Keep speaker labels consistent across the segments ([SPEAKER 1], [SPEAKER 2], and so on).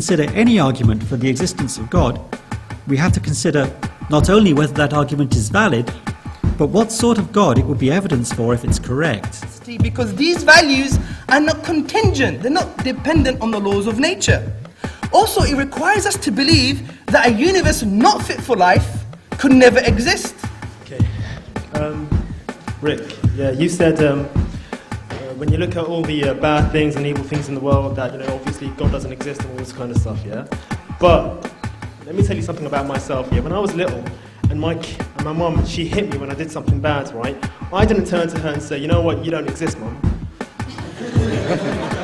[SPEAKER 1] consider any argument for the existence of God, we have to consider not only whether that argument is valid, but what sort of God it would be evidence for if it's correct.
[SPEAKER 2] Because these values are not contingent, they're not dependent on the laws of nature. Also, it requires us to believe that a universe not fit for life could never exist.
[SPEAKER 3] Okay. Rick, yeah, you said when you look at all the bad things and evil things in the world, that, obviously God doesn't exist and all this kind of stuff, yeah? But let me tell you something about myself, yeah? When I was little, and my mum, she hit me when I did something bad, right? I didn't turn to her and say, you know what, you don't exist, mum.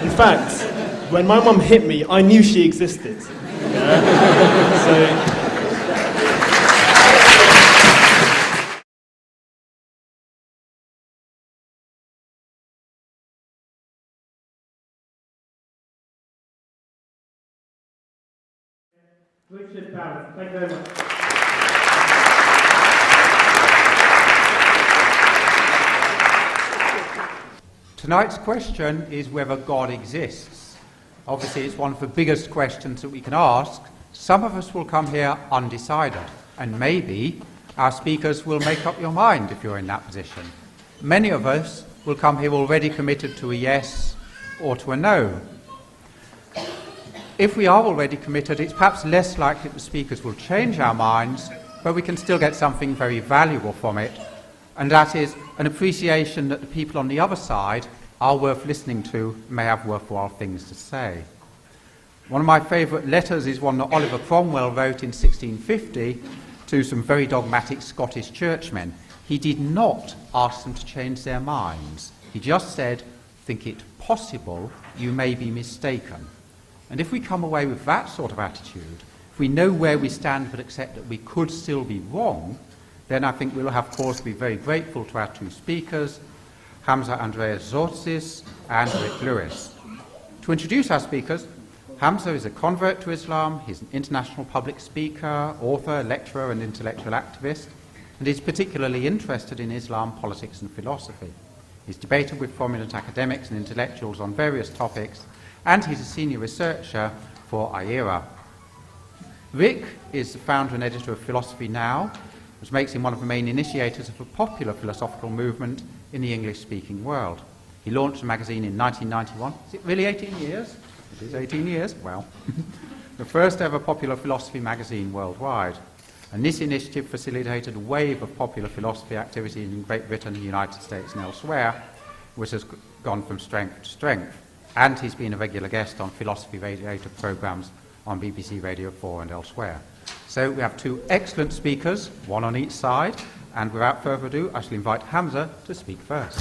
[SPEAKER 3] In fact, when my mum hit me, I knew she existed. Yeah? So... Richard Barrett, thank you very much.
[SPEAKER 4] Tonight's question is whether God exists. Obviously, it's one of the biggest questions that we can ask. Some of us will come here undecided, and maybe our speakers will make up your mind if you're in that position. Many of us will come here already committed to a yes or to a no. If we are already committed, it's perhaps less likely the speakers will change our minds, but we can still get something very valuable from it, and that is an appreciation that the people on the other side are worth listening to, may have worthwhile things to say. One of my favourite letters is one that Oliver Cromwell wrote in 1650 to some very dogmatic Scottish churchmen. He did not ask them to change their minds. He just said, "Think it possible you may be mistaken." And if we come away with that sort of attitude, if we know where we stand but accept that we could still be wrong, then I think we'll have cause to be very grateful to our two speakers, Hamza Tzortzis and Rick Lewis. To introduce our speakers, Hamza is a convert to Islam, he's an international public speaker, author, lecturer and intellectual activist, and he's particularly interested in Islam, politics and philosophy. He's debated with prominent academics and intellectuals on various topics, and he's a senior researcher for IERA. Rick is the founder and editor of Philosophy Now, which makes him one of the main initiators of a popular philosophical movement in the English-speaking world. He launched the magazine in 1991. Is it really 18 years? It is 18 years? Well, the first ever popular philosophy magazine worldwide. And this initiative facilitated a wave of popular philosophy activity in Great Britain, the United States and elsewhere, which has gone from strength to strength. And he's been a regular guest on philosophy related programmes on BBC Radio 4 and elsewhere. So we have two excellent speakers, one on each side, and without further ado, I shall invite Hamza to speak first.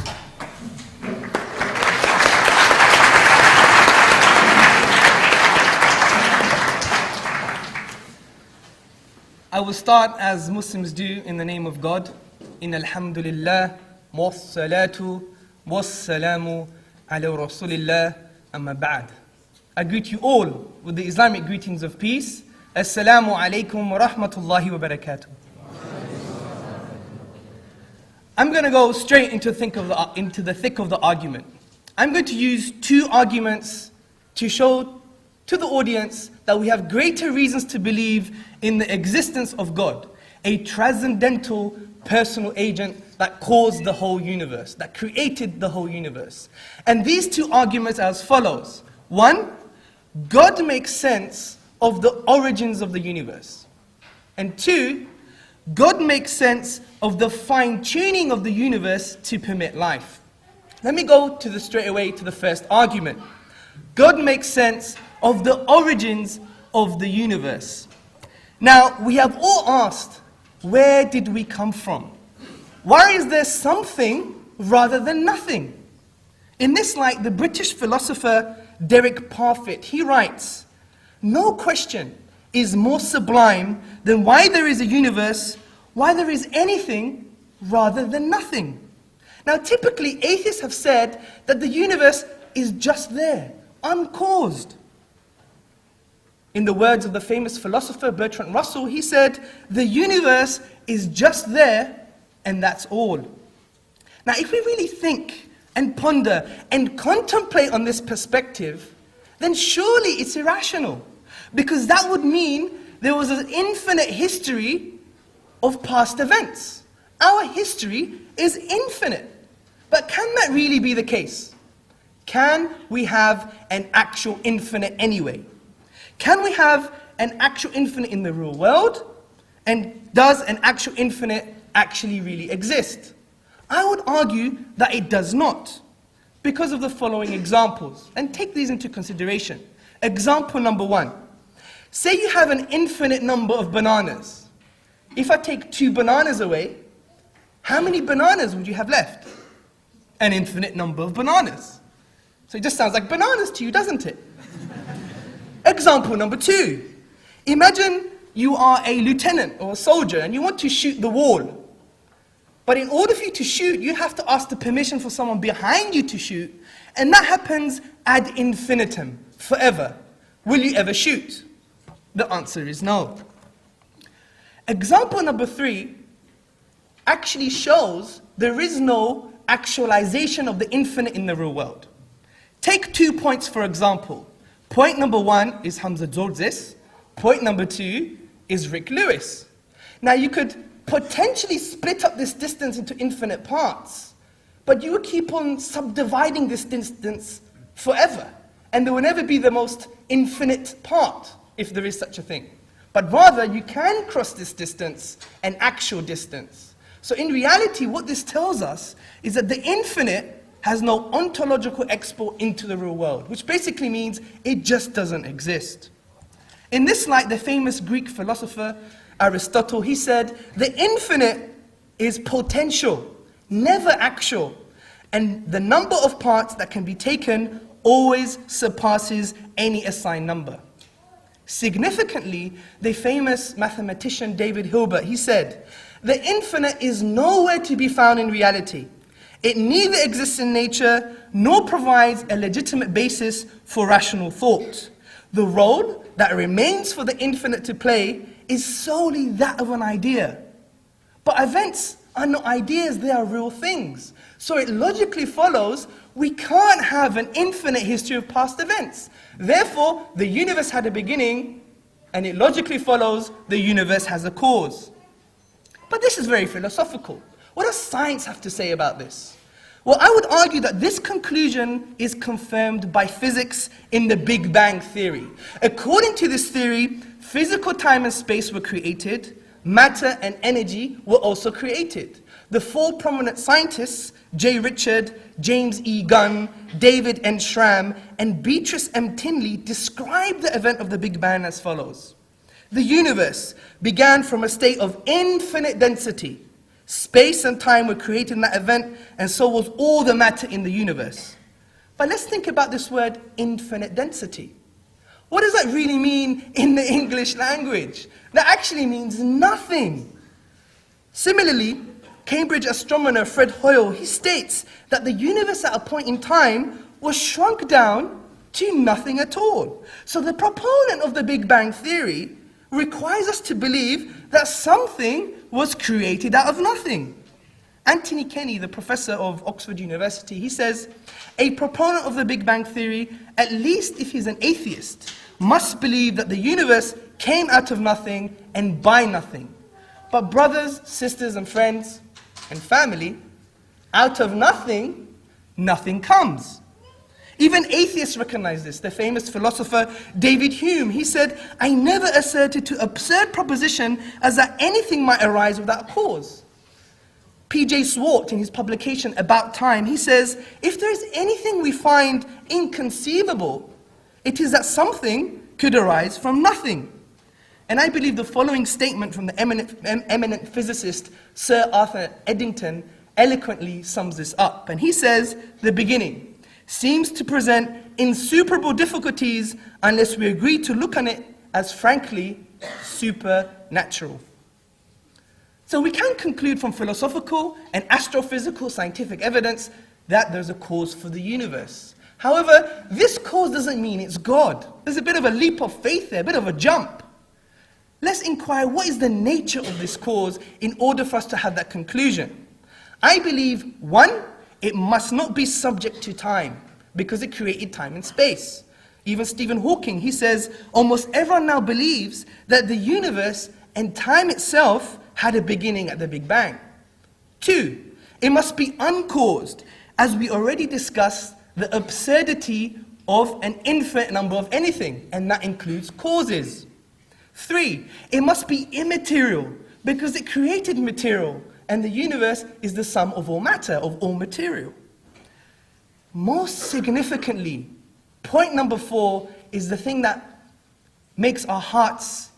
[SPEAKER 2] I will start as Muslims do in the name of God. In alhamdulillah, wassalatu wassalamu ala rasulillah, amma ba'd. I greet you all with the Islamic greetings of peace. Assalamu alaikum wa rahmatullahi wa barakatuh. I'm going to go straight into the thick of the argument. I'm going to use two arguments to show to the audience that we have greater reasons to believe in the existence of God, a transcendental personal agent that caused the whole universe, that created the whole universe. And these two arguments are as follows. One, God makes sense of the origins of the universe. And two, God makes sense of the fine-tuning of the universe to permit life. Let me go straight away to the first argument. God makes sense of the origins of the universe. Now, we have all asked, where did we come from? Why is there something rather than nothing? In this light, the British philosopher Derek Parfit, he writes, "No question is more sublime than why there is a universe, why there is anything rather than nothing." Now, typically, atheists have said that the universe is just there, uncaused. In the words of the famous philosopher Bertrand Russell, he said, "The universe is just there, and that's all." Now, if we really think and ponder and contemplate on this perspective, then surely it's irrational. Because that would mean there was an infinite history of past events. Our history is infinite. But can that really be the case? Can we have an actual infinite anyway? Can we have an actual infinite in the real world? And does an actual infinite actually really exist? I would argue that it does not, because of the following examples. And take these into consideration. Example number 1. Say you have an infinite number of bananas. If I take 2 bananas away, how many bananas would you have left? An infinite number of bananas. So it just sounds like bananas to you, doesn't it? Example number 2. Imagine you are a lieutenant or a soldier and you want to shoot the wall. But in order for you to shoot, you have to ask the permission for someone behind you to shoot. And that happens ad infinitum, forever. Will you ever shoot? The answer is no. Example number 3 actually shows there is no actualization of the infinite in the real world. Take 2 points for example. Point number 1 is Hamza Tzortzis. Point number 2 is Rick Lewis. Now you could potentially split up this distance into infinite parts, but you would keep on subdividing this distance forever, and there will never be the most infinite part, if there is such a thing. But rather, you can cross this distance, an actual distance. So in reality, what this tells us is that the infinite has no ontological export into the real world, which basically means it just doesn't exist. In this light, the famous Greek philosopher Aristotle, he said, the infinite is potential, never actual, and the number of parts that can be taken always surpasses any assigned number. Significantly, the famous mathematician David Hilbert, he said, the infinite is nowhere to be found in reality. It neither exists in nature, nor provides a legitimate basis for rational thought. The role that remains for the infinite to play is solely that of an idea. But events are not ideas, they are real things. So it logically follows we can't have an infinite history of past events. Therefore, the universe had a beginning, and it logically follows the universe has a cause. But this is very philosophical. What does science have to say about this? Well, I would argue that this conclusion is confirmed by physics in the Big Bang theory. According to this theory, physical time and space were created, matter and energy were also created. The 4 prominent scientists, J. Richard, James E. Gunn, David N. Schramm, and Beatrice M. Tinley, describe the event of the Big Bang as follows. The universe began from a state of infinite density. Space and time were created in that event, and so was all the matter in the universe. But let's think about this word, infinite density. What does that really mean in the English language? That actually means nothing. Similarly, Cambridge astronomer Fred Hoyle, he states that the universe at a point in time was shrunk down to nothing at all. So the proponent of the Big Bang theory requires us to believe that something was created out of nothing. Anthony Kenny, the professor of Oxford University, he says, a proponent of the Big Bang theory, at least if he's an atheist, must believe that the universe came out of nothing and by nothing. But brothers, sisters and friends and family, out of nothing, nothing comes. Even atheists recognize this. The famous philosopher David Hume, he said, I never asserted to absurd proposition as that anything might arise without a cause. P.J. Swart, in his publication About Time, he says, if there is anything we find inconceivable, it is that something could arise from nothing. And I believe the following statement from the eminent physicist Sir Arthur Eddington eloquently sums this up. And he says, the beginning seems to present insuperable difficulties unless we agree to look on it as frankly supernatural. So we can conclude from philosophical and astrophysical scientific evidence that there's a cause for the universe. However, this cause doesn't mean it's God. There's a bit of a leap of faith there, a bit of a jump. Let's inquire what is the nature of this cause in order for us to have that conclusion. I believe, 1, it must not be subject to time, because it created time and space. Even Stephen Hawking, he says, almost everyone now believes that the universe and time itself had a beginning at the Big Bang. 2, it must be uncaused, as we already discussed the absurdity of an infinite number of anything, and that includes causes. 3, it must be immaterial, because it created material, and the universe is the sum of all matter, of all material. Most significantly, point number 4 is the thing that makes our hearts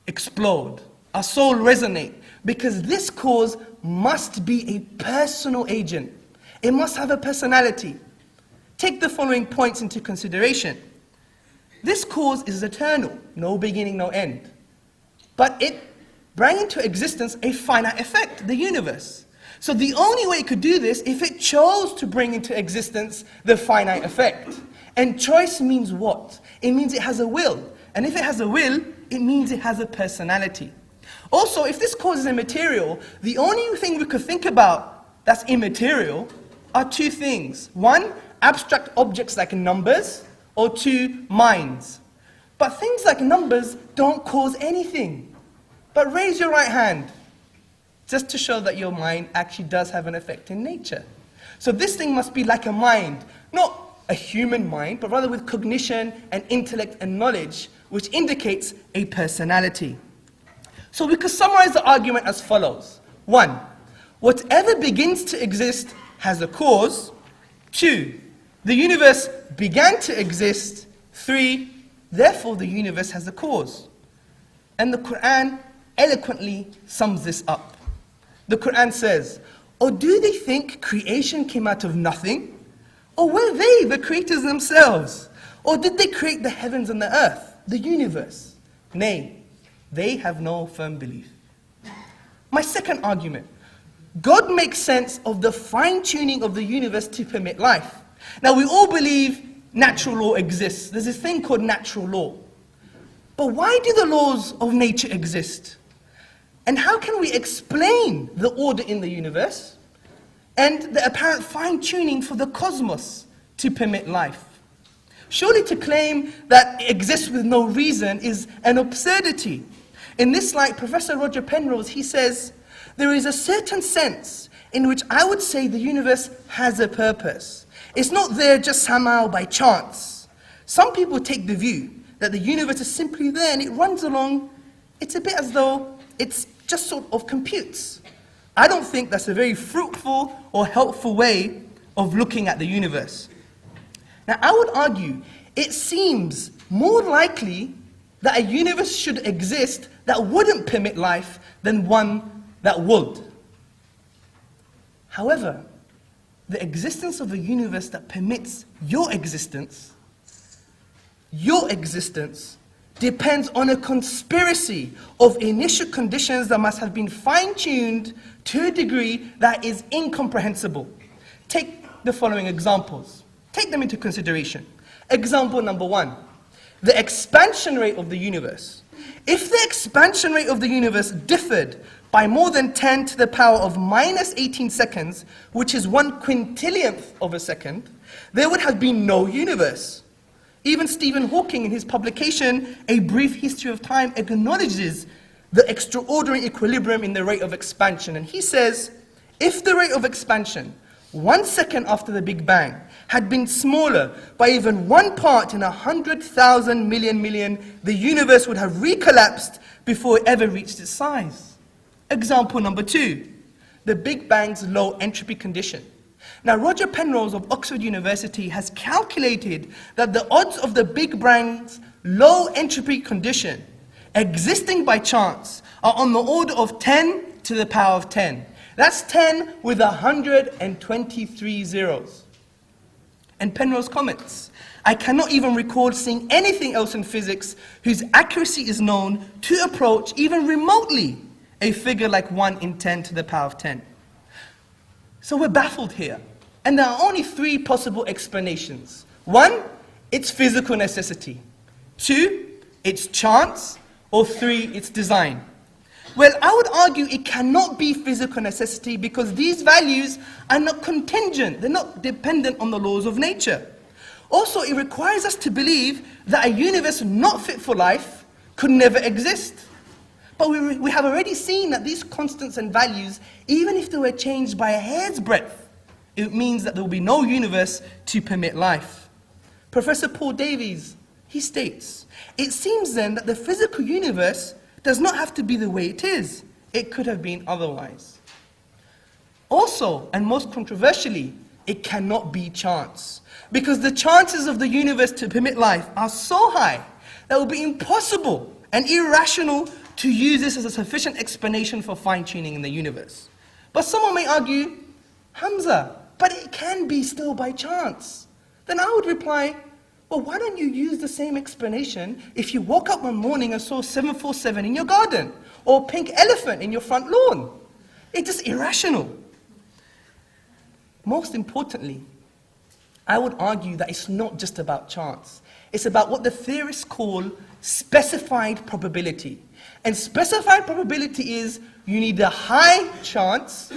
[SPEAKER 2] explode, our soul resonate, because this cause must be a personal agent. It must have a personality. Take the following points into consideration. This cause is eternal, no beginning, no end. But it brought into existence a finite effect, the universe. So the only way it could do this if it chose to bring into existence the finite effect. And choice means what? It means it has a will. And if it has a will, it means it has a personality. Also, if this cause is immaterial, the only thing we could think about that's immaterial are 2 things. 1, abstract objects like numbers, or 2, minds. But things like numbers don't cause anything. But raise your right hand, just to show that your mind actually does have an effect in nature. So this thing must be like a mind, not a human mind, but rather with cognition and intellect and knowledge, which indicates a personality. So we could summarize the argument as follows. 1, whatever begins to exist has a cause. 2, the universe began to exist. 3, therefore the universe has a cause. And the Qur'an eloquently sums this up. The Qur'an says, or do they think creation came out of nothing? Or were they the creators themselves? Or did they create the heavens and the earth, the universe? Nay, they have no firm belief. My second argument, God makes sense of the fine-tuning of the universe to permit life. Now we all believe natural law exists. There's this thing called natural law. But why do the laws of nature exist? And how can we explain the order in the universe and the apparent fine-tuning for the cosmos to permit life? Surely to claim that it exists with no reason is an absurdity. In this light, Professor Roger Penrose, he says, there is a certain sense in which I would say the universe has a purpose. It's not there just somehow by chance. Some people take the view that the universe is simply there and it runs along. It's a bit as though it's just sort of computes. I don't think that's a very fruitful or helpful way of looking at the universe. Now, I would argue it seems more likely that a universe should exist that wouldn't permit life than one that would. However, the existence of a universe that permits your existence depends on a conspiracy of initial conditions that must have been fine-tuned to a degree that is incomprehensible. Take the following examples. Take them into consideration. Example number 1, the expansion rate of the universe. If the expansion rate of the universe differed by more than 10 to the power of minus 18 seconds, which is 1/quintillionth of a second, there would have been no universe. Even Stephen Hawking, in his publication, A Brief History of Time, acknowledges the extraordinary equilibrium in the rate of expansion. And he says, if the rate of expansion 1 second after the Big Bang had been smaller by even 1 part in 100,000 million, the universe would have recollapsed before it ever reached its size. Example number 2, the Big Bang's low entropy condition. Now, Roger Penrose of Oxford University has calculated that the odds of the Big Bang's low entropy condition existing by chance are on the order of 10 to the power of 10. That's 10 with 123 zeros. And Penrose comments, I cannot even recall seeing anything else in physics whose accuracy is known to approach even remotely a figure like 1 in 10 to the power of 10. So we're baffled here. And there are only 3 possible explanations. 1, it's physical necessity. 2, it's chance. Or 3, it's design. Well, I would argue it cannot be physical necessity because these values are not contingent. They're not dependent on the laws of nature. Also, it requires us to believe that a universe not fit for life could never exist. But we have already seen that these constants and values, even if they were changed by a hair's breadth, it means that there will be no universe to permit life. Professor Paul Davies, he states, it seems then that the physical universe does not have to be the way it is. It could have been otherwise. Also, and most controversially, it cannot be chance. Because the chances of the universe to permit life are so high that it will be impossible and irrational to use this as a sufficient explanation for fine-tuning in the universe. But someone may argue, Hamza, but it can be still by chance. Then I would reply, well, why don't you use the same explanation if you woke up one morning and saw 747 in your garden, or a pink elephant in your front lawn? It's just irrational. Most importantly, I would argue that it's not just about chance. It's about what the theorists call specified probability. And specified probability is you need a high chance,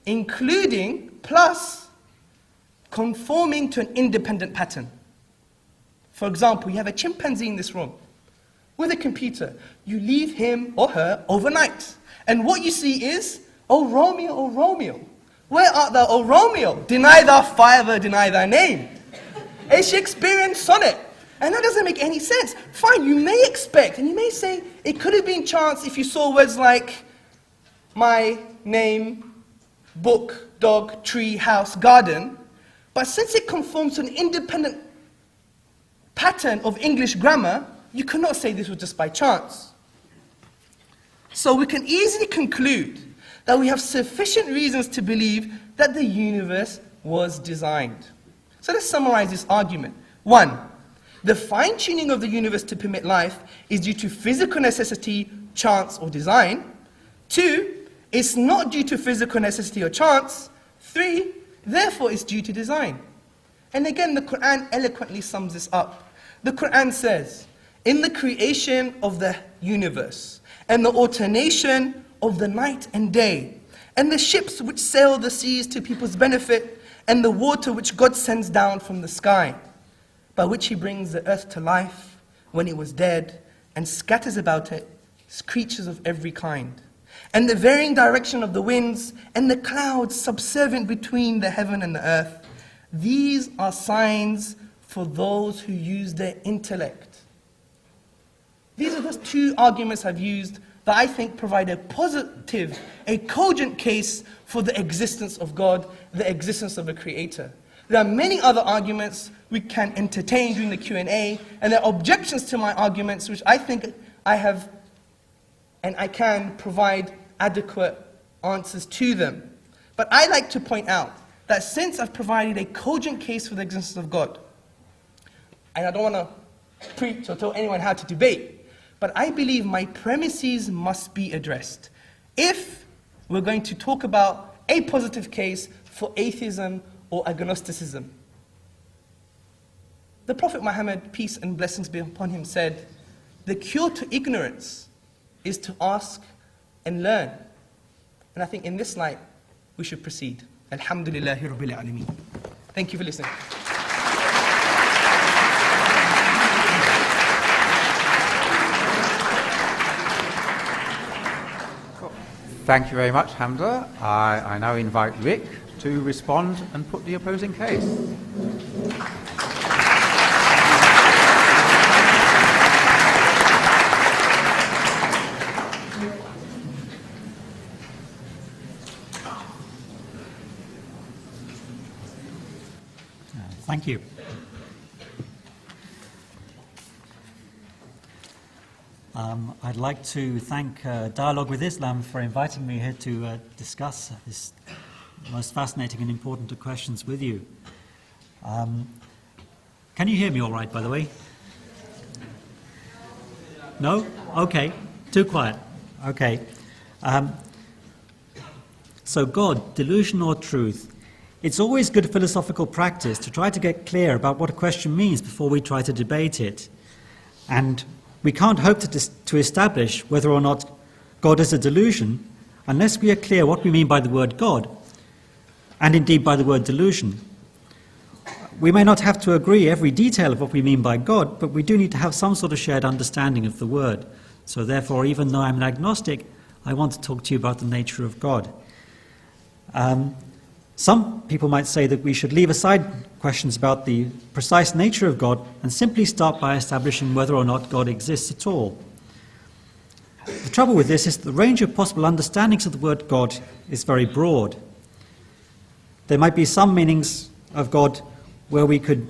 [SPEAKER 2] including, plus, conforming to an independent pattern. For example, you have a chimpanzee in this room with a computer. You leave him or her overnight. And what you see is, oh Romeo, where art thou, O Romeo? Deny thy father, deny thy name. A Shakespearean sonnet. And that doesn't make any sense. Fine, you may expect, and you may say, it could have been chance if you saw words like my name, book, dog, tree, house, garden. But since it conforms to an independent pattern of English grammar, you cannot say this was just by chance. So we can easily conclude that we have sufficient reasons to believe that the universe was designed. So let's summarize this argument. 1, the fine-tuning of the universe to permit life is due to physical necessity, chance, or design. 2, it's not due to physical necessity or chance. 3, therefore it's due to design. And again, the Qur'an eloquently sums this up. The Qur'an says, in the creation of the universe, and the alternation of the night and day, and the ships which sail the seas to people's benefit, and the water which God sends down from the sky, by which he brings the earth to life when it was dead, and scatters about it creatures of every kind, and the varying direction of the winds, and the clouds subservient between the heaven and the earth. These are signs for those who use their intellect. These are the 2 arguments I've used that I think provide a positive, a cogent case for the existence of God, the existence of a creator. There are many other arguments we can entertain during the Q&A, and there are objections to my arguments which I think I have and I can provide adequate answers to them. But I like to point out that since I've provided a cogent case for the existence of God, and I don't want to preach or tell anyone how to debate, but I believe my premises must be addressed if we're going to talk about a positive case for atheism or agnosticism. The Prophet Muhammad, peace and blessings be upon him, said, the cure to ignorance is to ask and learn. And I think in this light, we should proceed. Alhamdulillahi Rabbil Alameen. Thank you for listening.
[SPEAKER 4] Thank you very much, Hamza. I now invite Rick to respond and put the opposing case.
[SPEAKER 1] Thank you. I'd like to thank Dialogue with Islam for inviting me here to discuss this most fascinating and important of questions with you. Can you hear me all right, by the way? No? Okay. Too quiet. Okay. So God, delusion or truth? It's always good philosophical practice to try to get clear about what a question means before we try to debate it. And we can't hope to establish whether or not God is a delusion unless we are clear what we mean by the word God, and indeed by the word delusion. We may not have to agree every detail of what we mean by God, but we do need to have some sort of shared understanding of the word. So therefore, even though I'm an agnostic, I want to talk to you about the nature of God. Some people might say that we should leave aside questions about the precise nature of God and simply start by establishing whether or not God exists at all. The trouble with this is that the range of possible understandings of the word God is very broad. There might be some meanings of God where we could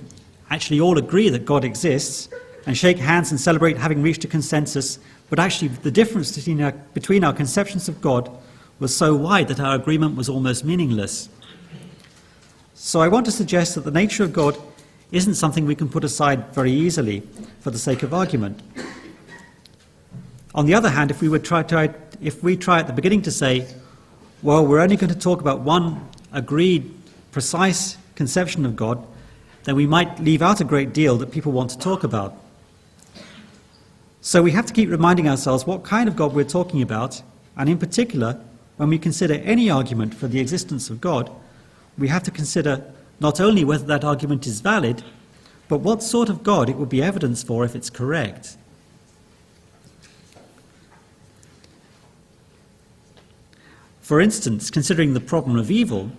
[SPEAKER 1] actually all agree that God exists and shake hands and celebrate having reached a consensus, but actually the difference between our conceptions of God was so wide that our agreement was almost meaningless. So I want to suggest that the nature of God isn't something we can put aside very easily for the sake of argument. On the other hand, if we try at the beginning to say, well, we're only going to talk about one agreed, precise conception of God, then we might leave out a great deal that people want to talk about. So we have to keep reminding ourselves what kind of God we're talking about, and in particular, when we consider any argument for the existence of God, we have to consider not only whether that argument is valid, but what sort of God it would be evidence for if it's correct. For instance, considering the problem of evil,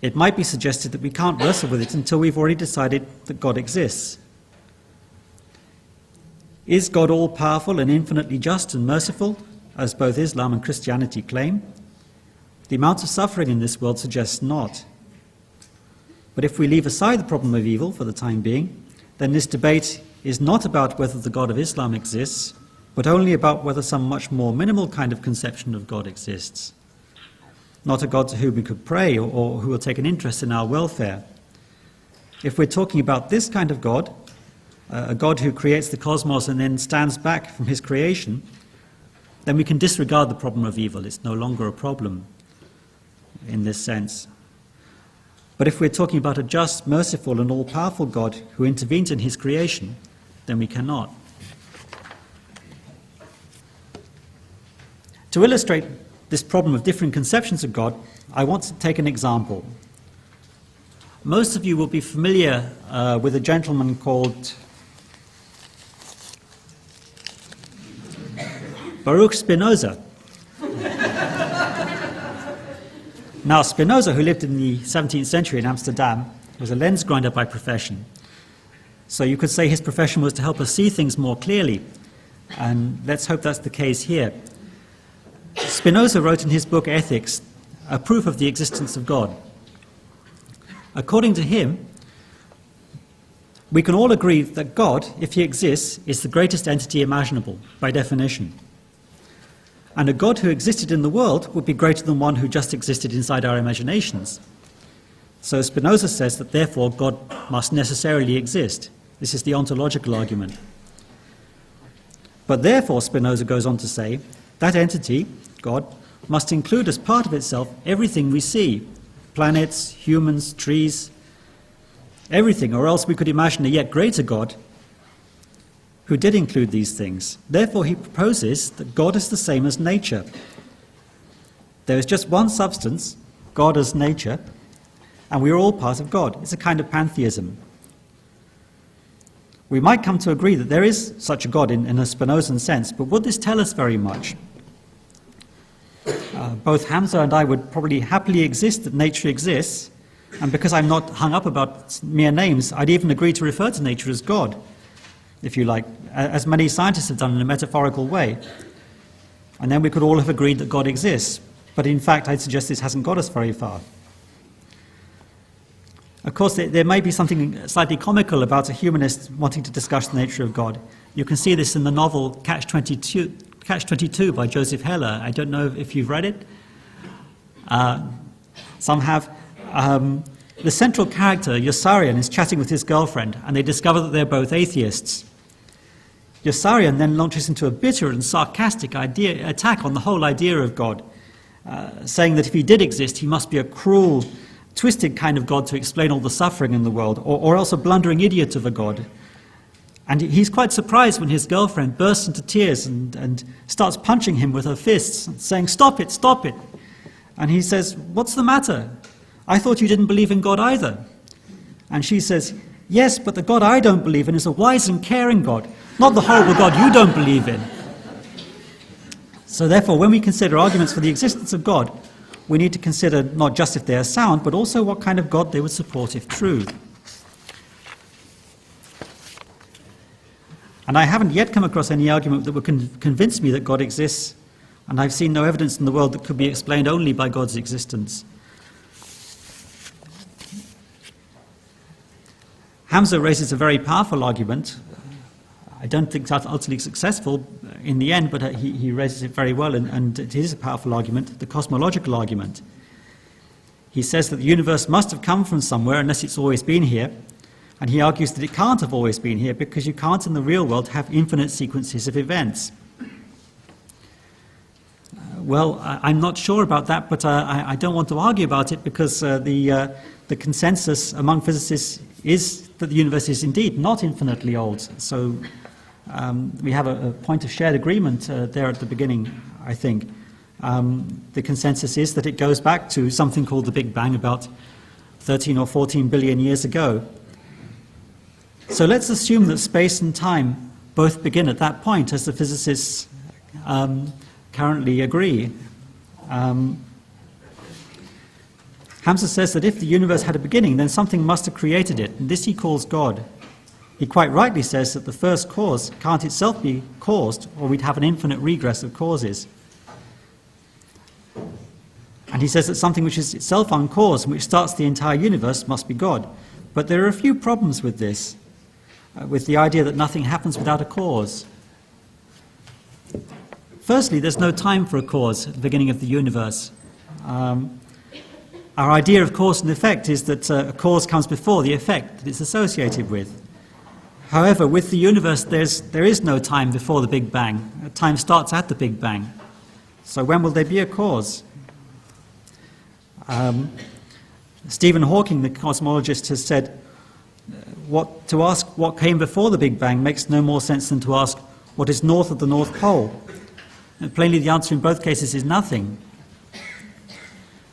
[SPEAKER 1] it might be suggested that we can't wrestle with it until we've already decided that God exists. Is God all-powerful and infinitely just and merciful, as both Islam and Christianity claim? The amount of suffering in this world suggests not. But if we leave aside the problem of evil for the time being, then this debate is not about whether the God of Islam exists, but only about whether some much more minimal kind of conception of God exists. Not a God to whom we could pray or who will take an interest in our welfare. If we're talking about this kind of God, a God who creates the cosmos and then stands back from his creation, then we can disregard the problem of evil. It's no longer a problem in this sense. But if we're talking about a just, merciful and all-powerful God who intervenes in his creation, then we cannot. To illustrate this problem of different conceptions of God, I want to take an example. Most of you will be familiar with a gentleman called Baruch Spinoza. Now, Spinoza, who lived in the 17th century in Amsterdam, was a lens grinder by profession. So you could say his profession was to help us see things more clearly, and let's hope that's the case here. Spinoza wrote in his book Ethics a proof of the existence of God. According to him, we can all agree that God, if he exists, is the greatest entity imaginable, by definition. And a God who existed in the world would be greater than one who just existed inside our imaginations. So Spinoza says that therefore God must necessarily exist. This is the ontological argument. But therefore, Spinoza goes on to say, that entity, God, must include as part of itself everything we see, planets, humans, trees, everything, or else we could imagine a yet greater God who did include these things. Therefore, he proposes that God is the same as nature. There is just one substance, God as nature, and we are all part of God. It's a kind of pantheism. We might come to agree that there is such a God in a Spinozan sense, but would this tell us very much? Both Hamza and I would probably happily exist that nature exists, and because I'm not hung up about mere names, I'd even agree to refer to nature as God, if you like, as many scientists have done in a metaphorical way. And then we could all have agreed that God exists. But in fact, I'd suggest this hasn't got us very far. Of course, there may be something slightly comical about a humanist wanting to discuss the nature of God. You can see this in the novel Catch-22 by Joseph Heller. I don't know if you've read it. Some have. The central character, Yossarian, is chatting with his girlfriend, and they discover that they're both atheists. Yossarian then launches into a bitter and sarcastic attack on the whole idea of God, saying that if he did exist, he must be a cruel, twisted kind of God to explain all the suffering in the world, or else a blundering idiot of a God. And he's quite surprised when his girlfriend bursts into tears and starts punching him with her fists, saying, "Stop it, stop it." And he says, "What's the matter? I thought you didn't believe in God either." And she says, yes, but the God I don't believe in is a wise and caring God, not the horrible God you don't believe in. So therefore, when we consider arguments for the existence of God, we need to consider not just if they are sound, but also what kind of God they would support if true. And I haven't yet come across any argument that would convince me that God exists, and I've seen no evidence in the world that could be explained only by God's existence. Hamza raises a very powerful argument. I don't think that's utterly successful in the end, but he raises it very well, and it is a powerful argument, the cosmological argument. He says that the universe must have come from somewhere unless it's always been here, and he argues that it can't have always been here because you can't in the real world have infinite sequences of events. Well, I'm not sure about that, but I don't want to argue about it because the consensus among physicists is that the universe is indeed not infinitely old. So we have a point of shared agreement there at the beginning, I think. The consensus is that it goes back to something called the Big Bang about 13 or 14 billion years ago. So let's assume that space and time both begin at that point, as the physicists currently agree. Hamza says that if the universe had a beginning, then something must have created it, and this he calls God. He quite rightly says that the first cause can't itself be caused, or we'd have an infinite regress of causes. And he says that something which is itself uncaused, and which starts the entire universe, must be God. But there are a few problems with this, with the idea that nothing happens without a cause. Firstly, there's no time for a cause at the beginning of the universe. Our idea of cause and effect is that a cause comes before the effect that it's associated with. However, with the universe, there is no time before the Big Bang. Time starts at the Big Bang. So when will there be a cause? Stephen Hawking, the cosmologist, has said, to ask what came before the Big Bang makes no more sense than to ask what is north of the North Pole. And plainly, the answer in both cases is nothing.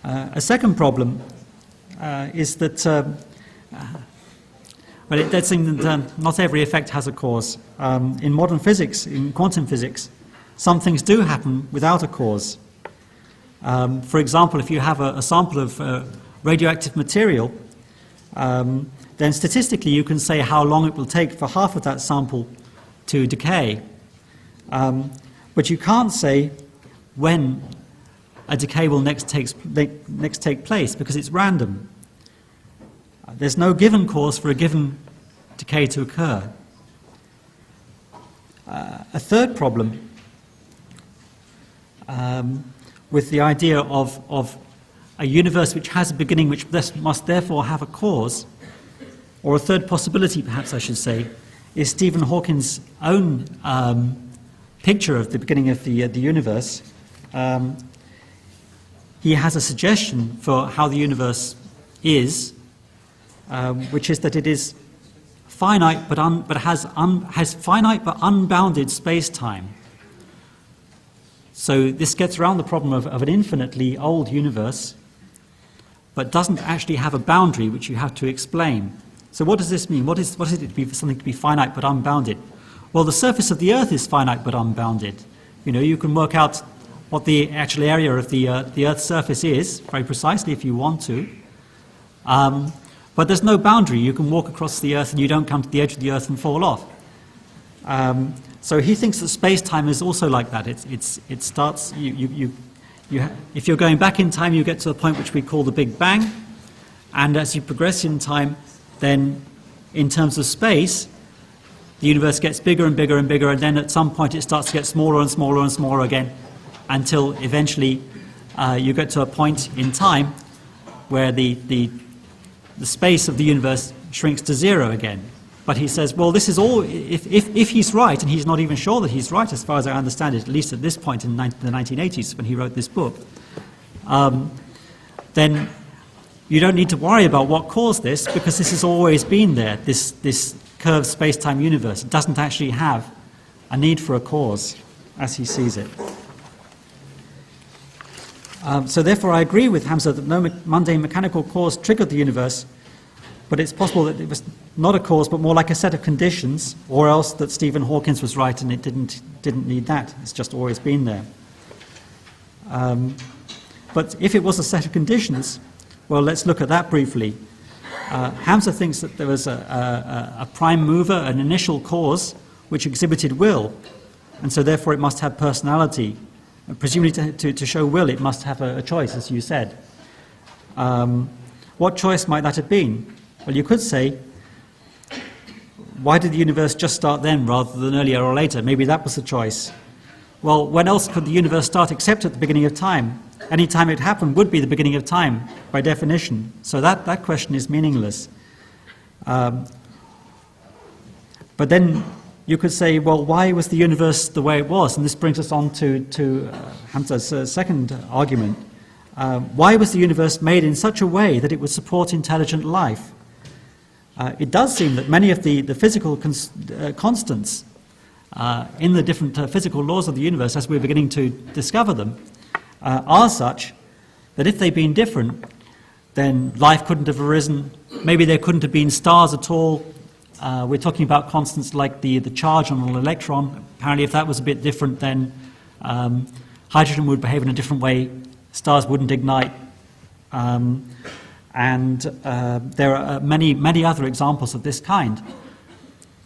[SPEAKER 1] A second problem is that it does seem that not every effect has a cause. In modern physics, in quantum physics, some things do happen without a cause. For example, if you have a sample of radioactive material, then statistically you can say how long it will take for half of that sample to decay. But you can't say when a decay will next take place because it's random. There's no given cause for a given decay to occur. A third problem with the idea of a universe which has a beginning which must therefore have a cause, or a third possibility perhaps I should say, is Stephen Hawking's own picture of the beginning of the universe. He has a suggestion for how the universe is, which is that it is finite but has finite but unbounded space-time. So this gets around the problem of an infinitely old universe, but doesn't actually have a boundary which you have to explain. So what does this mean? What is it to be something to be finite but unbounded? Well, the surface of the Earth is finite but unbounded. You know, you can work out what the actual area of the Earth's surface is very precisely if you want to. But there's no boundary. You can walk across the Earth and you don't come to the edge of the Earth and fall off. So he thinks that space-time is also like that. It starts. If you're going back in time, you get to a point which we call the Big Bang, and as you progress in time, then in terms of space, the universe gets bigger and bigger and bigger, and then at some point it starts to get smaller and smaller and smaller again, until eventually you get to a point in time where the space of the universe shrinks to zero again. But he says, well, this is all, if he's right, and he's not even sure that he's right as far as I understand it, at least at this point in the 1980s when he wrote this book, then you don't need to worry about what caused this, because this has always been there, this curved space-time universe. It doesn't actually have a need for a cause, as he sees it. So therefore I agree with Hamza that no mundane mechanical cause triggered the universe, but it's possible that it was not a cause, but more like a set of conditions, or else that Stephen Hawking was right and it didn't need that. It's just always been there. But if it was a set of conditions, well, let's look at that briefly. Hamza thinks that there was a prime mover, an initial cause, which exhibited will, and so therefore it must have personality. Presumably to show will, it must have a choice, as you said. What choice might that have been? Well, you could say, why did the universe just start then rather than earlier or later? Maybe that was the choice. Well, when else could the universe start except at the beginning of time? Any time it happened would be the beginning of time, by definition. So that question is meaningless. But then you could say, well, why was the universe the way it was? And this brings us on to Hamza's second argument. Why was the universe made in such a way that it would support intelligent life? It does seem that many of the physical constants in the different physical laws of the universe, as we're beginning to discover them, are such that if they'd been different, then life couldn't have arisen. Maybe there couldn't have been stars at all. We're talking about constants like the charge on an electron. Apparently, if that was a bit different, then hydrogen would behave in a different way. Stars wouldn't ignite. And there are many other examples of this kind,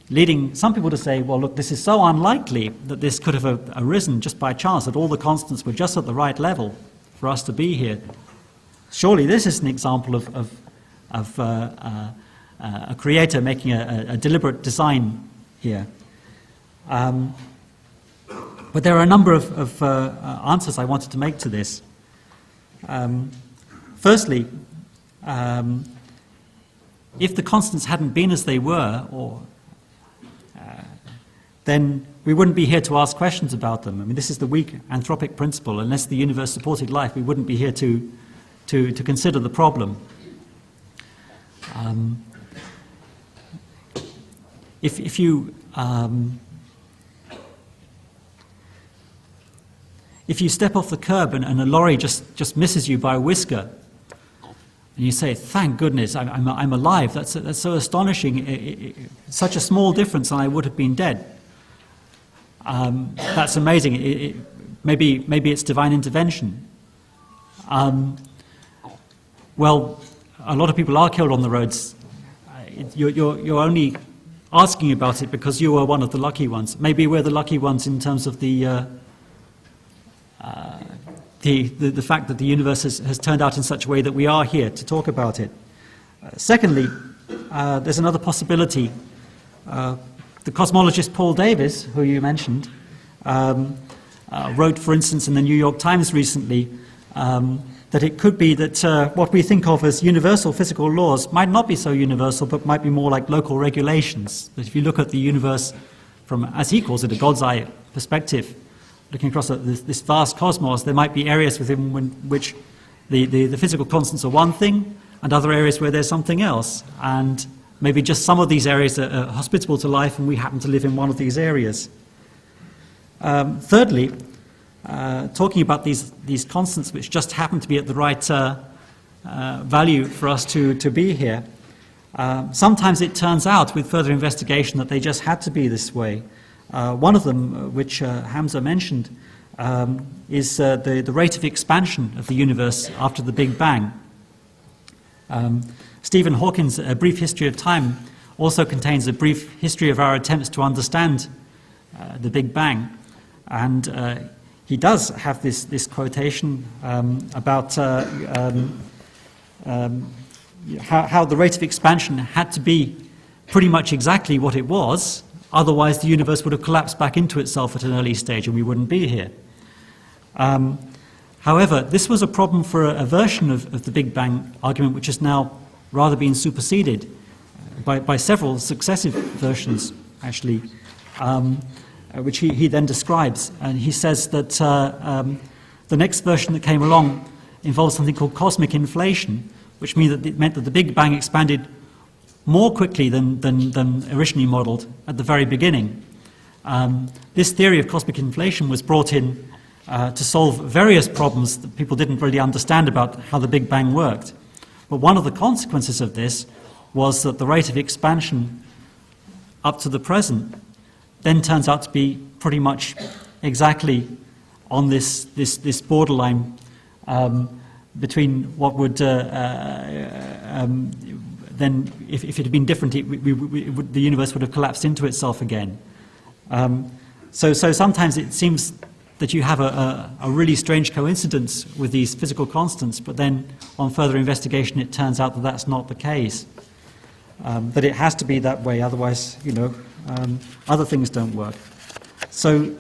[SPEAKER 1] leading some people to say, well, look, this is so unlikely that this could have arisen just by chance, that all the constants were just at the right level for us to be here. Surely this is an example of a creator making a deliberate design here. But there are a number of answers I wanted to make to this. Firstly, if the constants hadn't been as they were, then we wouldn't be here to ask questions about them. I mean, this is the weak anthropic principle. Unless the universe supported life, we wouldn't be here to consider the problem. If you step off the curb and a lorry just misses you by a whisker, and you say, "Thank goodness, I'm alive." That's so astonishing. Such a small difference, and I would have been dead. That's amazing. Maybe it's divine intervention. Well, a lot of people are killed on the roads. You're only asking about it because you were one of the lucky ones. Maybe we're the lucky ones in terms of the fact that the universe has turned out in such a way that we are here to talk about it. Secondly, there's another possibility. The cosmologist Paul Davies, who you mentioned, wrote, for instance, in the New York Times recently, that it could be that what we think of as universal physical laws might not be so universal, but might be more like local regulations. That if you look at the universe from, as he calls it, a God's eye perspective, looking across this vast cosmos, there might be areas within which the physical constants are one thing, and other areas where there's something else. And maybe just some of these areas are hospitable to life, and we happen to live in one of these areas. Thirdly, talking about these constants which just happen to be at the right value for us to be here, sometimes it turns out with further investigation that they just had to be this way. One of them, which Hamza mentioned, is the rate of expansion of the universe after the Big Bang. Stephen Hawking's A Brief History of Time also contains a brief history of our attempts to understand the Big Bang. And he does have this quotation about how the rate of expansion had to be pretty much exactly what it was, otherwise the universe would have collapsed back into itself at an early stage and we wouldn't be here. However, this was a problem for a version of the Big Bang argument which has now rather been superseded by several successive versions, actually, which he then describes. And he says that the next version that came along involved something called cosmic inflation, which meant that the Big Bang expanded more quickly than originally modeled at the very beginning. This theory of cosmic inflation was brought in to solve various problems that people didn't really understand about how the Big Bang worked. But one of the consequences of this was that the rate of expansion up to the present then turns out to be pretty much exactly on this borderline between what would then, if it had been different, the universe would have collapsed into itself again. So sometimes it seems that you have a really strange coincidence with these physical constants, but then on further investigation it turns out that that's not the case. That it has to be that way, otherwise, other things don't work. So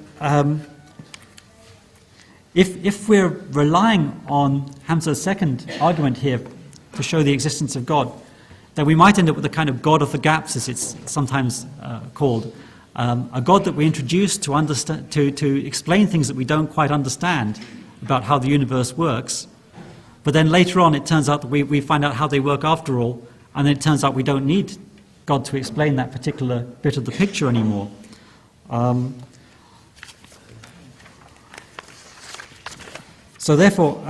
[SPEAKER 1] if we're relying on Hamza's second argument here to show the existence of God, then we might end up with a kind of God of the gaps, as it's sometimes called. A God that we introduce to understand, to explain things that we don't quite understand about how the universe works, but then later on it turns out that we find out how they work after all, and then it turns out we don't need God to explain that particular bit of the picture anymore. So therefore,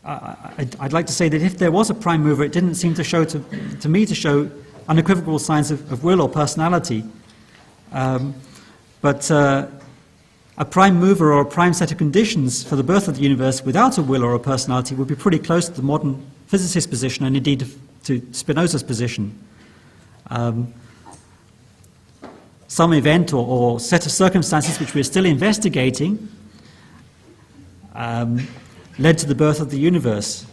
[SPEAKER 1] I'd like to say that if there was a prime mover, it didn't seem to show to me to show unequivocal signs of will or personality. But a prime mover or a prime set of conditions for the birth of the universe without a will or a personality would be pretty close to the modern physicist's position, and indeed to Spinoza's position. Some event or set of circumstances which we're still investigating led to the birth of the universe.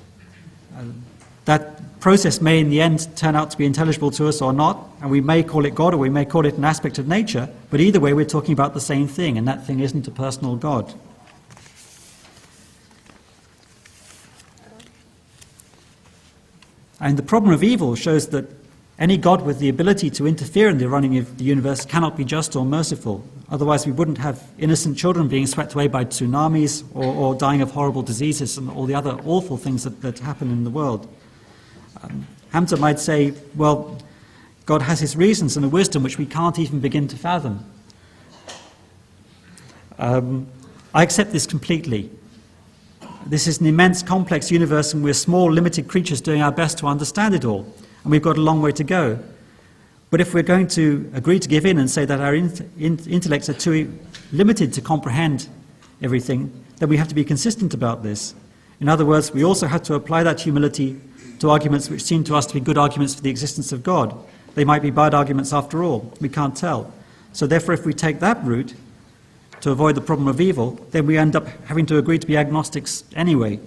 [SPEAKER 1] That process may in the end turn out to be intelligible to us or not, and we may call it God or we may call it an aspect of nature, but either way we're talking about the same thing, and that thing isn't a personal God. And the problem of evil shows that any God with the ability to interfere in the running of the universe cannot be just or merciful. Otherwise we wouldn't have innocent children being swept away by tsunamis or dying of horrible diseases and all the other awful things that happen in the world. Hamza might say, well, God has his reasons and a wisdom which we can't even begin to fathom. I accept this completely. This is an immense, complex universe, and we're small, limited creatures doing our best to understand it all, and we've got a long way to go. But if we're going to agree to give in and say that our intellects are too limited to comprehend everything, then we have to be consistent about this. In other words, we also have to apply that humility to arguments which seem to us to be good arguments for the existence of God. They might be bad arguments after all. We can't tell. So therefore, if we take that route to avoid the problem of evil, then we end up having to agree to be agnostics anyway.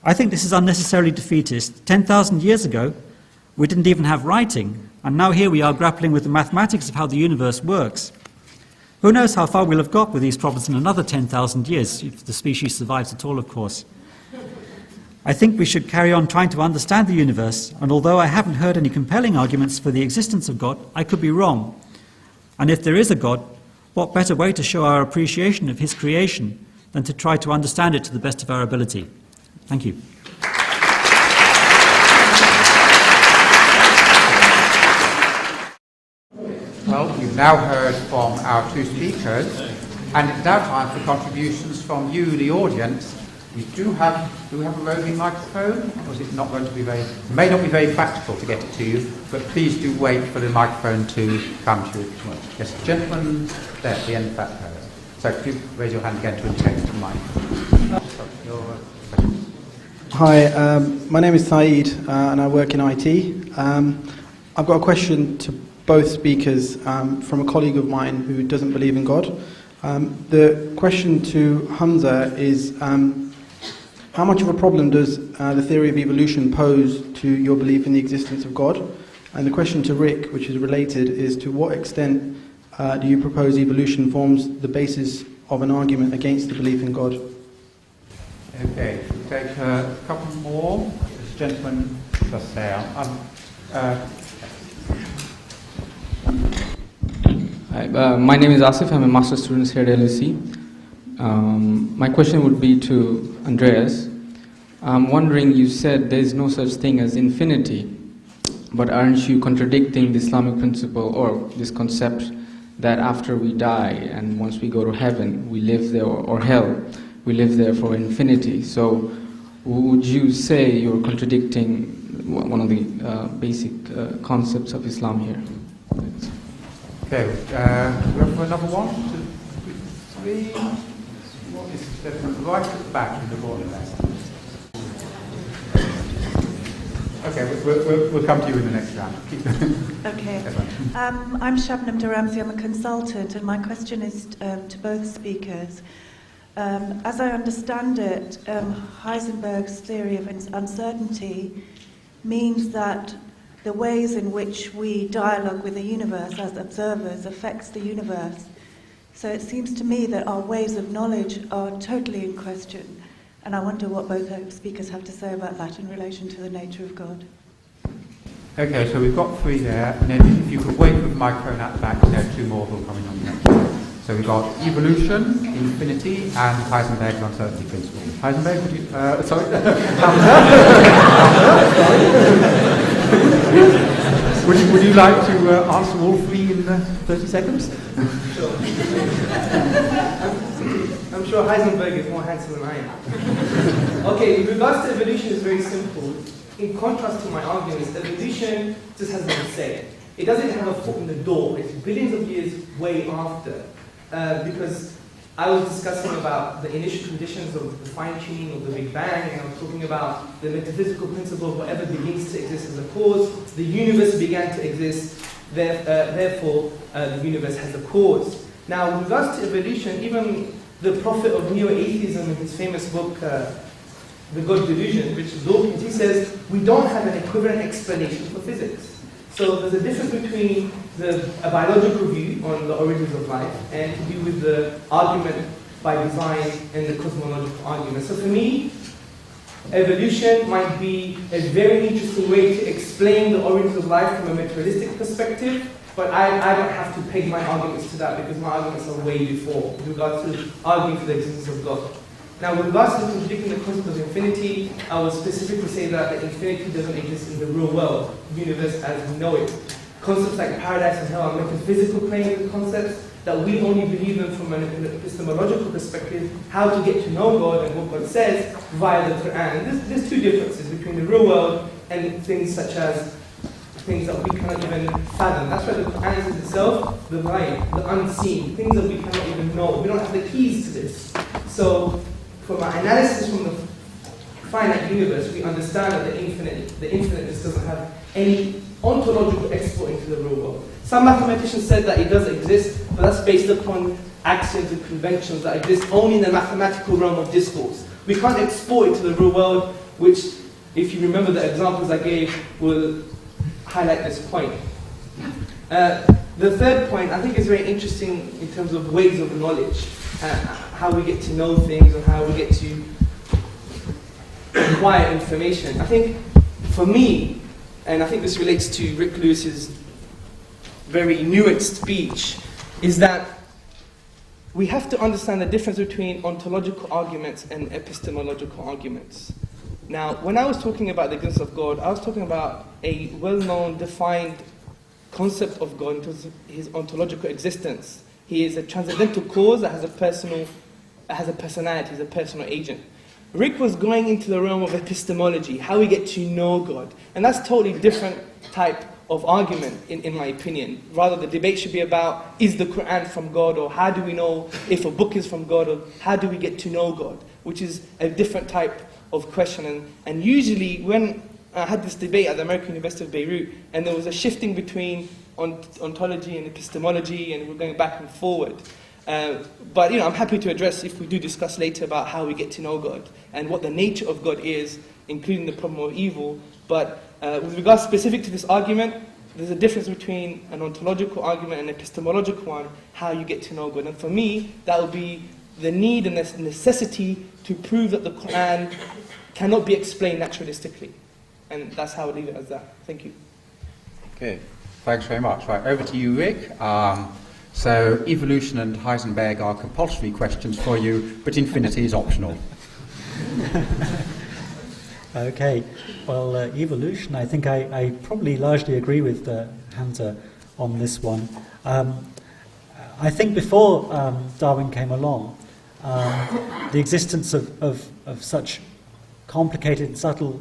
[SPEAKER 1] I think this is unnecessarily defeatist. 10,000 years ago, we didn't even have writing, and now here we are grappling with the mathematics of how the universe works. Who knows how far we'll have got with these problems in another 10,000 years, if the species survives at all, of course. I think we should carry on trying to understand the universe, and although I haven't heard any compelling arguments for the existence of God, I could be wrong. And if there is a God, what better way to show our appreciation of his creation than to try to understand it to the best of our ability? Thank you.
[SPEAKER 4] Well, you've now heard from our two speakers, and it's now time for contributions from you, the audience. Do we have a roving microphone? Or is it not going to be it may not be very practical to get it to you, but please do wait for the microphone to come to you. Yes, gentleman there at the end of that row. So could you raise your hand again to take the mic?
[SPEAKER 5] Hi, my name is Saeed, and I work in IT. I've got a question to both speakers from a colleague of mine who doesn't believe in God. The question to Hamza is, how much of a problem does the theory of evolution pose to your belief in the existence of God? And the question to Rick, which is related, is to what extent do you propose evolution forms the basis of an argument against the belief in God?
[SPEAKER 4] Okay, we'll take a couple more. This gentleman just there.
[SPEAKER 6] Hi, my name is Asif. I'm a master's student here at LSE. My question would be to Andreas. I'm wondering, you said there is no such thing as infinity, but aren't you contradicting the Islamic principle or this concept that after we die and once we go to heaven, we live there, or hell, we live there for infinity? So would you say you're contradicting one of the basic concepts of Islam here. Thanks.
[SPEAKER 4] Okay, we have another 1, 2, 3. What is right at the back in the border there? Okay, we'll come to you in the next round. Keep going.
[SPEAKER 7] Okay. I'm Shabnam Dharamsi. I'm a consultant, and my question is to both speakers. As I understand it, Heisenberg's theory of uncertainty means that the ways in which we dialogue with the universe as observers affects the universe. So it seems to me that our ways of knowledge are totally in question. And I wonder what both speakers have to say about that in relation to the nature of God.
[SPEAKER 4] Okay, so we've got 3 there, and then if you could wait with the microphone at the back, there are 2 more who are coming on the next one. So we've got evolution, infinity, and Heisenberg's uncertainty principle. Heisenberg, would you... sorry? would you like to answer all 3 in 30 seconds?
[SPEAKER 2] Sure. I'm sure Heisenberg is more handsome than I am. Okay, in regards to evolution, it's very simple. In contrast to my arguments, evolution just has been said. It doesn't have a foot in the door. It's billions of years way after. Because I was discussing about the initial conditions of the fine-tuning of the Big Bang, and I was talking about the metaphysical principle of whatever begins to exist as a cause. The universe began to exist, therefore the universe has a cause. Now, with regards to evolution, even the prophet of neo-atheism in his famous book, The God Delusion, which is Dawkins, he says, we don't have an equivalent explanation for physics. So there's a difference between a biological view on the origins of life and to do with the argument by design and the cosmological argument. So for me, evolution might be a very interesting way to explain the origins of life from a materialistic perspective, but I don't have to peg my arguments to that because my arguments are way before with regards to arguing for the existence of God. Now, with regards to contradicting the concept of infinity, I would specifically say that infinity doesn't exist in the real world, the universe as we know it. Concepts like paradise and hell are metaphysical claims and concepts that we only believe them from an epistemological perspective, how to get to know God and what God says via the Qur'an. And there's 2 differences between the real world and things such as things that we cannot even fathom. That's why the Qur'an is itself the ghaib, the unseen, things that we cannot even know. We don't have the keys to this. So, from our analysis from the finite universe, we understand that the infinite just doesn't have any ontological export into the real world. Some mathematicians said that it does exist, but that's based upon axioms and conventions that exist only in the mathematical realm of discourse. We can't export it to the real world, which, if you remember the examples I gave, will highlight this point. The third point, I think, is very interesting in terms of ways of knowledge, how we get to know things and how we get to acquire information. I think, for me, and I think this relates to Rick Lewis's very nuanced speech, is that we have to understand the difference between ontological arguments and epistemological arguments. Now, when I was talking about the existence of God, I was talking about a well-known, defined concept of God in terms of his ontological existence. He is a transcendental cause that has a personality, is a personal agent. Rick was going into the realm of epistemology, how we get to know God. And that's totally different type of argument, in my opinion. Rather, the debate should be about, is the Qur'an from God, or how do we know if a book is from God, or how do we get to know God, which is a different type of question. And usually, when I had this debate at the American University of Beirut, and there was a shifting between ontology and epistemology, and we're going back and forward. But I'm happy to address, if we do discuss later, about how we get to know God and what the nature of God is, including the problem of evil. But with regards specific to this argument, there's a difference between an ontological argument and an epistemological one, how you get to know God. And for me, that would be the need and the necessity to prove that the Qur'an cannot be explained naturalistically. And that's how I would leave it as that. Thank you.
[SPEAKER 4] Okay, thanks very much. Right, over to you, Rick. So evolution and Heisenberg are compulsory questions for you, but infinity is optional.
[SPEAKER 1] Okay, well, evolution, I think I probably largely agree with Hamza on this one. I think before Darwin came along, the existence of such complicated and subtle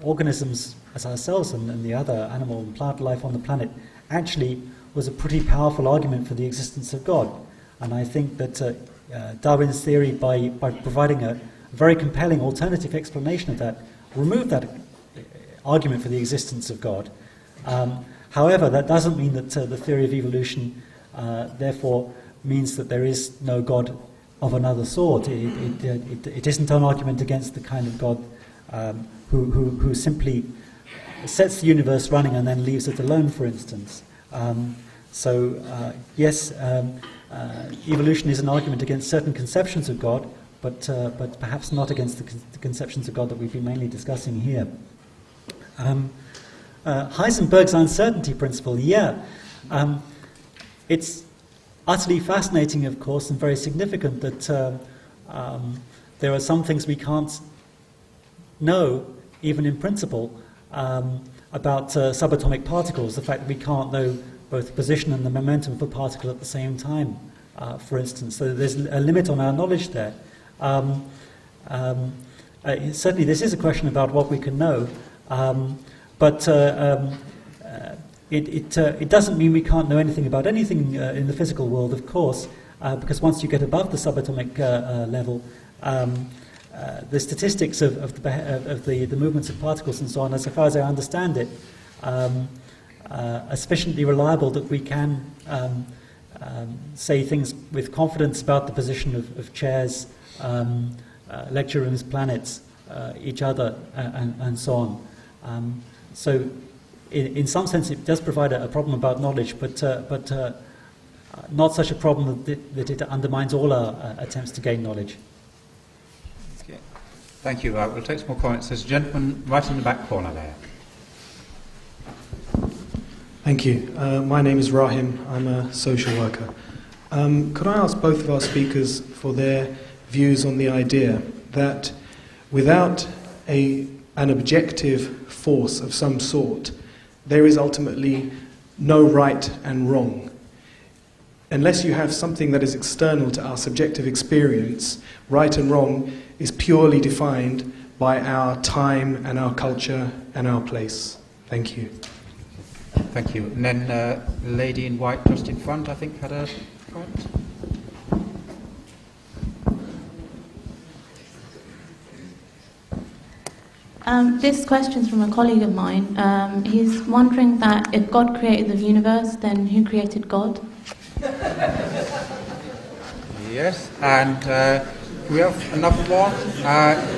[SPEAKER 1] organisms as ourselves and the other animal and plant life on the planet actually was a pretty powerful argument for the existence of God. And I think that Darwin's theory, by providing a very compelling alternative explanation of that, removed that argument for the existence of God. However, that doesn't mean that the theory of evolution therefore means that there is no God of another sort. It isn't an argument against the kind of God who simply sets the universe running and then leaves it alone, for instance. Yes, evolution is an argument against certain conceptions of God, but perhaps not against the conceptions of God that we've been mainly discussing here. Heisenberg's uncertainty principle, it's utterly fascinating, of course, and very significant that there are some things we can't know, even in principle, about subatomic particles. The fact that we can't know both the position and the momentum of a particle at the same time, for instance. So there's a limit on our knowledge there. Certainly this is a question about what we can know, but it doesn't mean we can't know anything about anything in the physical world, of course, because once you get above the subatomic level, the statistics of the movements of particles and so on, as far as I understand it, are sufficiently reliable that we can say things with confidence about the position of chairs, lecture rooms, planets, each other, and so on. So in some sense it does provide a problem about knowledge, but not such a problem that it undermines all our attempts to gain knowledge.
[SPEAKER 4] Okay. Thank you. We'll take some more comments. There's a gentleman right in the back corner there.
[SPEAKER 5] Thank you. My name is Rahim. I'm a social worker. Could I ask both of our speakers for their views on the idea that without an objective force of some sort, there is ultimately no right and wrong. Unless you have something that is external to our subjective experience, right and wrong is purely defined by our time and our culture and our place. Thank you.
[SPEAKER 4] Thank you. And then the lady in white just in front, I think, had a comment.
[SPEAKER 8] This question's from a colleague of mine. He's wondering that if God created the universe, then who created God?
[SPEAKER 4] Yes, and do we have another one?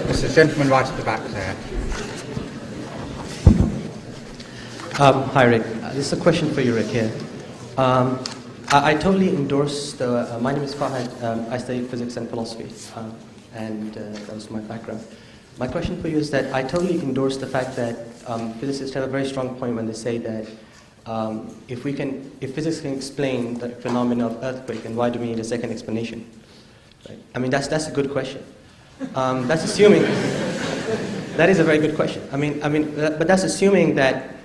[SPEAKER 4] There's a gentleman right at the back there.
[SPEAKER 9] Hi, Rick. This is a question for you, Rick, here. I totally endorse the... my name is Fahad. I studied physics and philosophy, and that was my background. My question for you is that I totally endorse the fact that physicists have a very strong point when they say that if physics can explain the phenomena of earthquake, then why do we need a second explanation? Right? I mean, that's a good question. That's assuming... that is a very good question. But that's assuming that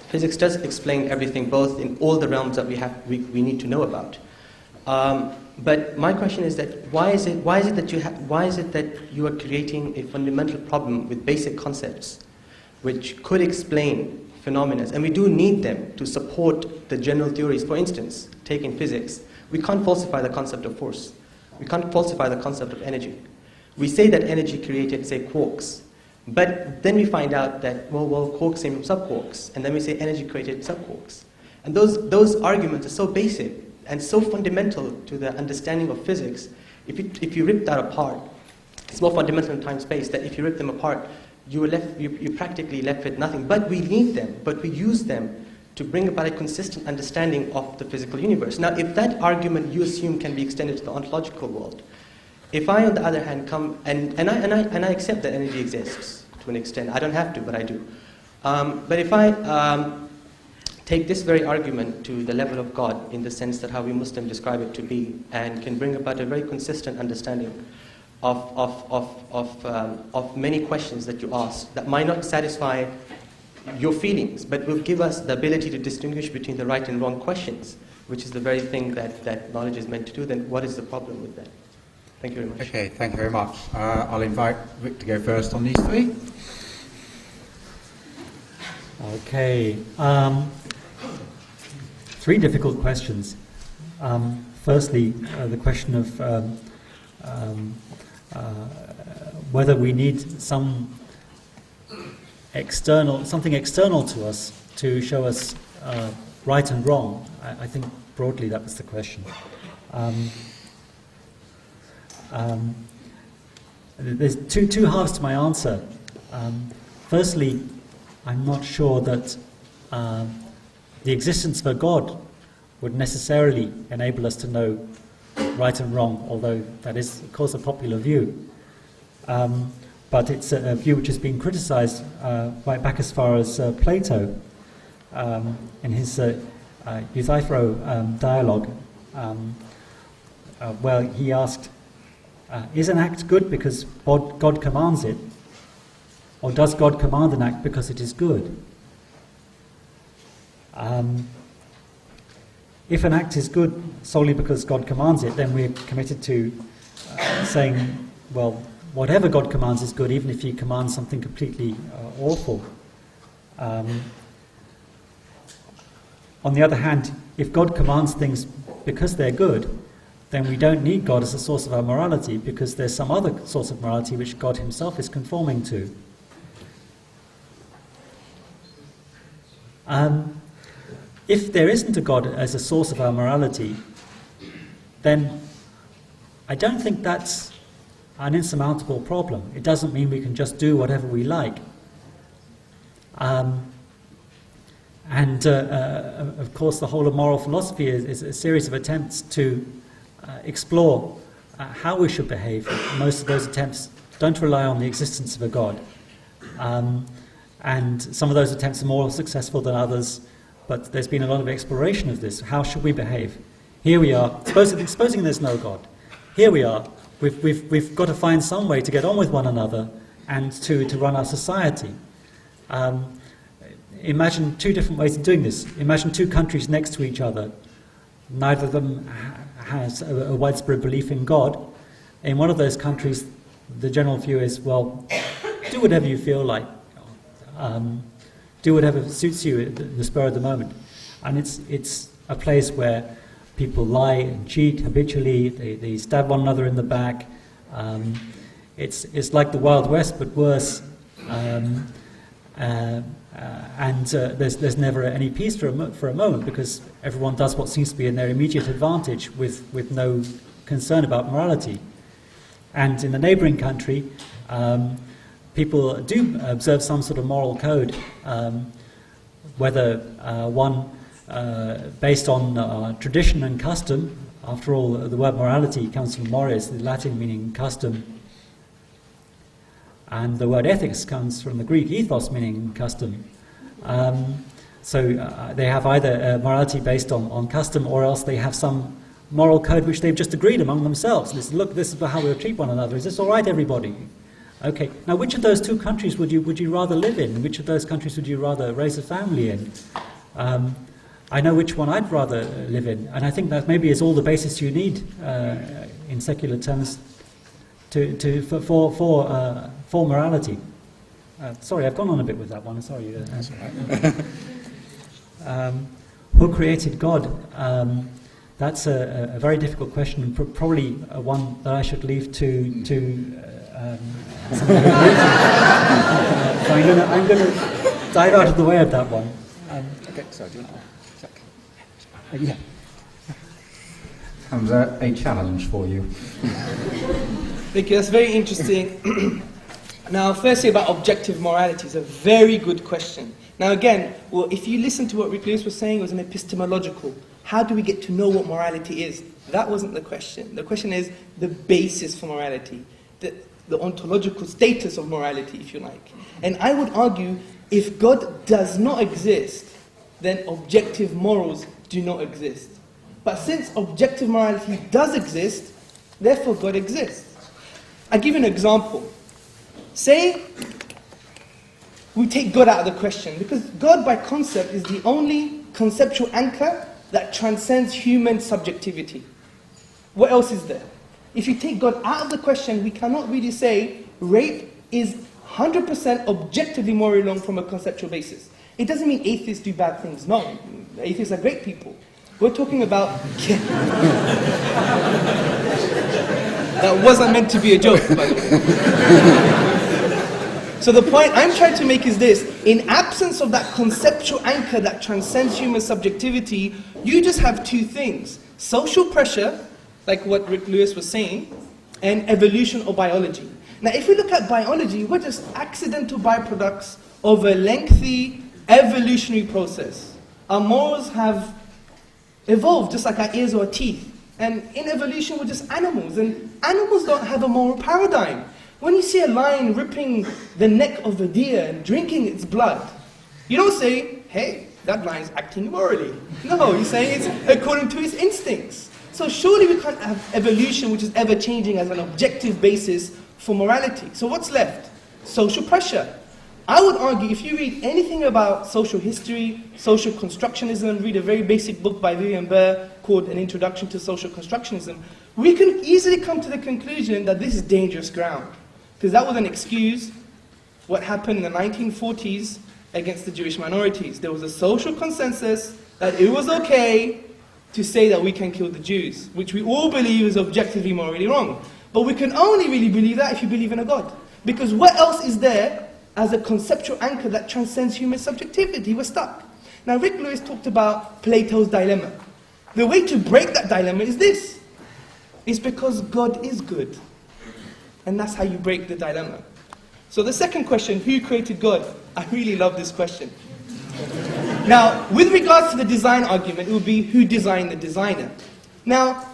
[SPEAKER 9] physics does explain everything, both in all the realms that we need to know about. But my question is that why is it that you are creating a fundamental problem with basic concepts, which could explain phenomena, and we do need them to support the general theories. For instance, take in physics, we can't falsify the concept of force. We can't falsify the concept of energy. We say that energy created, say, quarks. But then we find out that, well, quarks came from subquarks, and then we say energy created subquarks. And those arguments are so basic and so fundamental to the understanding of physics. If you rip that apart, it's more fundamental in time-space, that if you rip them apart, you're practically left with nothing. But we need them, but we use them to bring about a consistent understanding of the physical universe. Now, if that argument you assume can be extended to the ontological world, if I, on the other hand, come and I accept that energy exists to an extent. I don't have to, but I do. But if I take this very argument to the level of God, in the sense that how we Muslims describe it to be, and can bring about a very consistent understanding of many questions that you ask that might not satisfy your feelings, but will give us the ability to distinguish between the right and wrong questions, which is the very thing that knowledge is meant to do, then what is the problem with that? Thank you very much.
[SPEAKER 4] Okay, thank you very much. I'll invite Rick to go first on these three.
[SPEAKER 1] Okay. Three difficult questions. Firstly, the question of whether we need something external to us to show us right and wrong. I think broadly that was the question. There's two halves to my answer. Firstly, I'm not sure that the existence of a God would necessarily enable us to know right and wrong, although that is, of course, a popular view. But it's a view which has been criticized right back as far as Plato in his Euthyphro dialogue, where he asked, is an act good because God commands it, or does God command an act because it is good? If an act is good solely because God commands it, then we're committed to saying, well, whatever God commands is good, even if He commands something completely awful. On the other hand, if God commands things because they're good, then we don't need God as a source of our morality, because there's some other source of morality which God Himself is conforming to. If there isn't a God as a source of our morality, then I don't think that's an insurmountable problem. It doesn't mean we can just do whatever we like. Of course, the whole of moral philosophy is a series of attempts to explore how we should behave. Most of those attempts don't rely on the existence of a God. And some of those attempts are more successful than others, but there's been a lot of exploration of this. How should we behave? Here we are, supposing there's no God. Here we are. We've got to find some way to get on with one another and to run our society. Imagine two different ways of doing this. Imagine two countries next to each other. Neither of them has a widespread belief in God. In one of those countries, the general view is, well, do whatever you feel like. Do whatever suits you at the spur of the moment. And it's a place where people lie and cheat habitually, they stab one another in the back. It's like the Wild West, but worse. There's never any peace for a moment, because everyone does what seems to be in their immediate advantage with no concern about morality. And in the neighbouring country, people do observe some sort of moral code, whether one based on tradition and custom. After all, the word morality comes from mores, the Latin meaning custom, and the word ethics comes from the Greek ethos, meaning custom. So they have either morality based on custom, or else they have some moral code which they've just agreed among themselves. Look, this is how we'll treat one another. Is this all right, everybody? Okay. Now, which of those two countries would you rather live in? Which of those countries would you rather raise a family in? I know which one I'd rather live in, and I think that maybe is all the basis you need in secular terms for morality. Sorry, I've gone on a bit with that one. Sorry. That's all right. Who created God? That's a very difficult question, probably one that I should leave to somebody else. So I'm going to dive out of the way of that one.
[SPEAKER 4] Okay, sorry, do you want to...
[SPEAKER 1] Yeah.
[SPEAKER 4] Hamza, a challenge for you.
[SPEAKER 2] Thank you, that's very interesting. Now, firstly, about objective morality is a very good question. Now, again, well, if you listen to what Rick Lewis was saying, it was an epistemological. How do we get to know what morality is? That wasn't the question. The question is the basis for morality, the ontological status of morality, if you like. And I would argue, if God does not exist, then objective morals do not exist. But since objective morality does exist, therefore God exists. I'll give you an example. Say we take God out of the question, because God by concept is the only conceptual anchor that transcends human subjectivity. What else is there? if you take God out of the question, we cannot really say rape is 100% objectively morally wrong from a conceptual basis. It doesn't mean atheists do bad things. No, atheists are great people. We're talking about... That wasn't meant to be a joke, by the way. So the point I'm trying to make is this: in absence of that conceptual anchor that transcends human subjectivity, you just have two things: social pressure, like what Rick Lewis was saying, and evolution or biology. Now, if we look at biology, we're just accidental byproducts of a lengthy evolutionary process. Our morals have evolved just like our ears or our teeth. And in evolution, we're just animals, and animals don't have a moral paradigm. When you see a lion ripping the neck of a deer and drinking its blood, you don't say, hey, that lion's acting immorally. No, you're saying it's according to its instincts. So surely we can't have evolution, which is ever-changing, as an objective basis for morality. So what's left? Social pressure. I would argue, if you read anything about social history, social constructionism, read a very basic book by William Burr called An Introduction to Social Constructionism, we can easily come to the conclusion that this is dangerous ground. Because that would then excuse what happened in the 1940s against the Jewish minorities. There was a social consensus that it was okay to say that we can kill the Jews, which we all believe is objectively morally wrong. But we can only really believe that if you believe in a God. Because what else is there as a conceptual anchor that transcends human subjectivity? We're stuck. Now, Rick Lewis talked about Plato's dilemma. The way to break that dilemma is this. It's because God is good. And that's how you break the dilemma. So the second question, who created God? I really love this question. Now, with regards to the design argument, it would be who designed the designer. Now,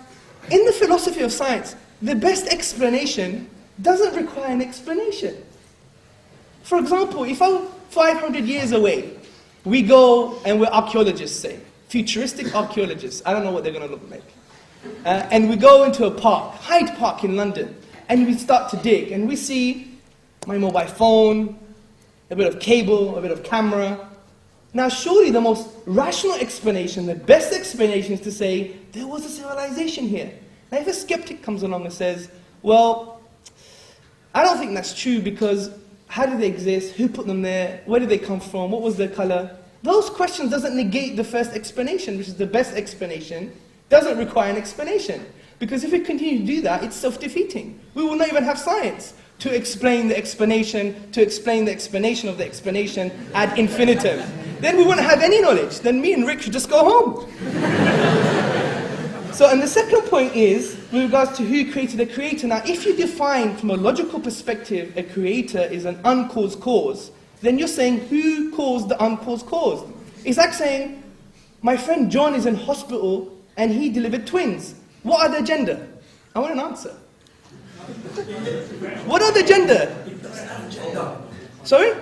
[SPEAKER 2] in the philosophy of science, the best explanation doesn't require an explanation. For example, if I'm 500 years away, we go and we're archaeologists, say, futuristic archaeologists, I don't know what they're going to look like. And we go into a park, Hyde Park in London, and we start to dig, and we see my mobile phone, a bit of cable, a bit of camera. Now surely the most rational explanation, the best explanation is to say, there was a civilization here. Now if a skeptic comes along and says, well, I don't think that's true because how did they exist? Who put them there? Where did they come from? What was their color? Those questions doesn't negate the first explanation, which is the best explanation, doesn't require an explanation. Because if we continue to do that, it's self-defeating. We will not even have science to explain the explanation, to explain the explanation of the explanation ad infinitum. Then we wouldn't have any knowledge. Then me and Rick should just go home. So, and the second point is, with regards to who created a creator. Now, if you define from a logical perspective a creator is an uncaused cause, then you're saying who caused the uncaused cause? It's like saying, my friend John is in hospital and he delivered twins. What are their gender? I want an answer. What are their gender? Sorry?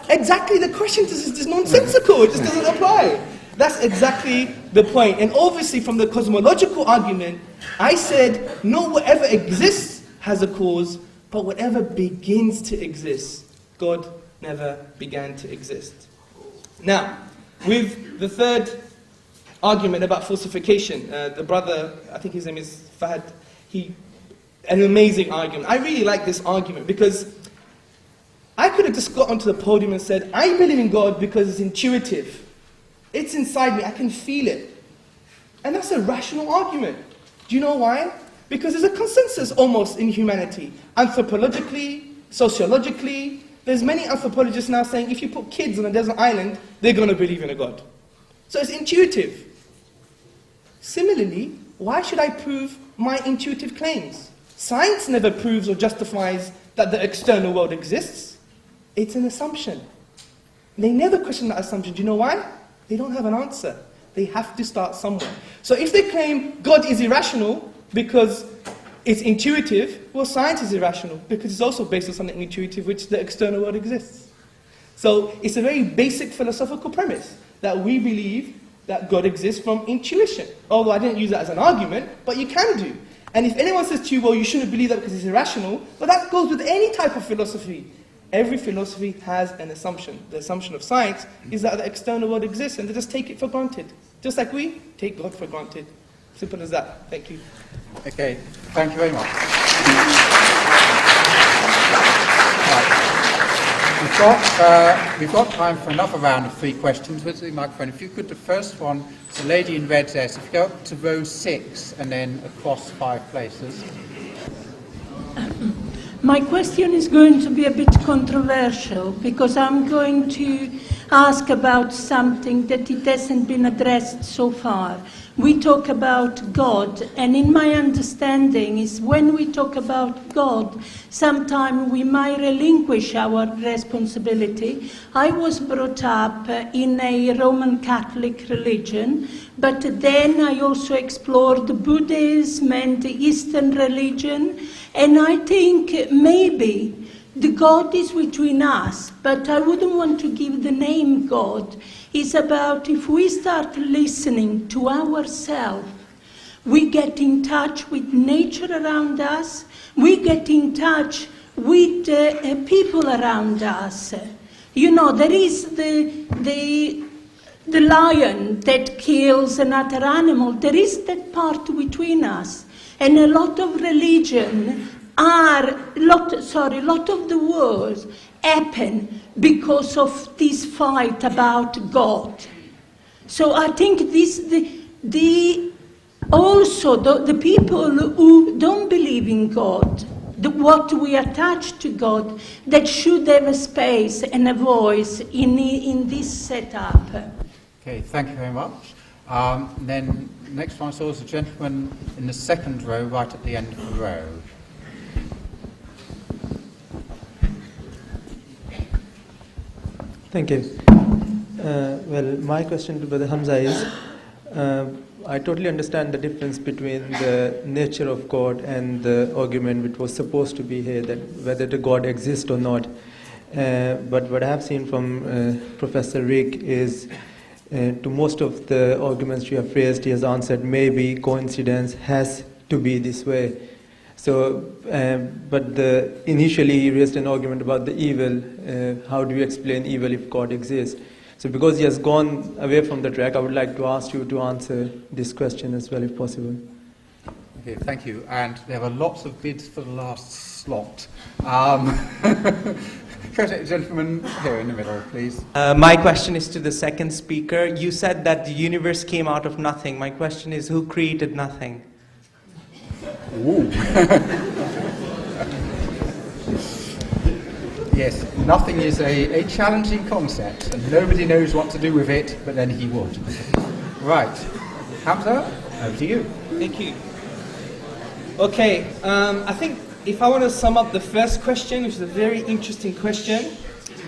[SPEAKER 2] Exactly, the question is nonsensical, it just doesn't apply. That's exactly the point. And obviously from the cosmological argument, I said, not whatever exists has a cause, but whatever begins to exist. God never began to exist. Now, with the third argument about falsification, the brother, I think his name is Fahad, an amazing argument. I really like this argument because I could have just got onto the podium and said, I believe in God because it's intuitive. It's inside me, I can feel it. And that's a rational argument. Do you know why? Because there's a consensus almost in humanity. Anthropologically, sociologically, there's many anthropologists now saying if you put kids on a desert island, they're going to believe in a God. So it's intuitive. Similarly, why should I prove my intuitive claims? Science never proves or justifies that the external world exists. It's an assumption. They never question that assumption. Do you know why? They don't have an answer. They have to start somewhere. So if they claim God is irrational because it's intuitive, well, science is irrational because it's also based on something intuitive, which the external world exists. So it's a very basic philosophical premise that we believe that God exists from intuition. Although I didn't use that as an argument, but you can do. And if anyone says to you, well, you shouldn't believe that because it's irrational, well, that goes with any type of philosophy. Every philosophy has an assumption. The assumption of science is that the external world exists and they just take it for granted. Just like we take God for granted. Simple as that. Thank you.
[SPEAKER 4] Okay, thank you very much. Right. We've got time for another round of 3 questions with the microphone. If you could, the first one, the lady in red there, so if you go up to row 6 and then across 5 places.
[SPEAKER 10] My question is going to be a bit controversial because I'm going to ask about something that it hasn't been addressed so far. We talk about God, and in my understanding is when we talk about God, sometimes we might relinquish our responsibility. I was brought up in a Roman Catholic religion, but then I also explored Buddhism and the Eastern religion, and I think maybe the God is between us, but I wouldn't want to give the name God. It's about if we start listening to ourselves, we get in touch with nature around us, we get in touch with people around us. You know, there is the lion that kills another animal. There is that part between us. And a lot of religion a lot of the wars happen because of this fight about God. So I think the people who don't believe in God, what we attach to God, that should have a space and a voice in this setup.
[SPEAKER 4] Okay, thank you very much. Then next one, so is the gentleman in the second row, right at the end of the row.
[SPEAKER 11] Thank you. Well, my question to Brother Hamza is, I totally understand the difference between the nature of God and the argument which was supposed to be here, that whether the God exists or not. But what I have seen from Professor Rick is, to most of the arguments you have raised, he has answered maybe coincidence has to be this way. So, but initially he raised an argument about the evil. How do you explain evil if God exists? So because he has gone away from the track, I would like to ask you to answer this question as well, if possible.
[SPEAKER 4] Okay, thank you. And there are lots of bids for the last slot. Gentleman here in the middle, please.
[SPEAKER 12] My question is to the second speaker. You said that the universe came out of nothing. My question is, who created nothing?
[SPEAKER 4] Ooh. Yes, nothing is a challenging concept, and nobody knows what to do with it, but then he would. Right. Hamza, over to you.
[SPEAKER 2] Thank you. Okay, I think if I want to sum up the first question, which is a very interesting question,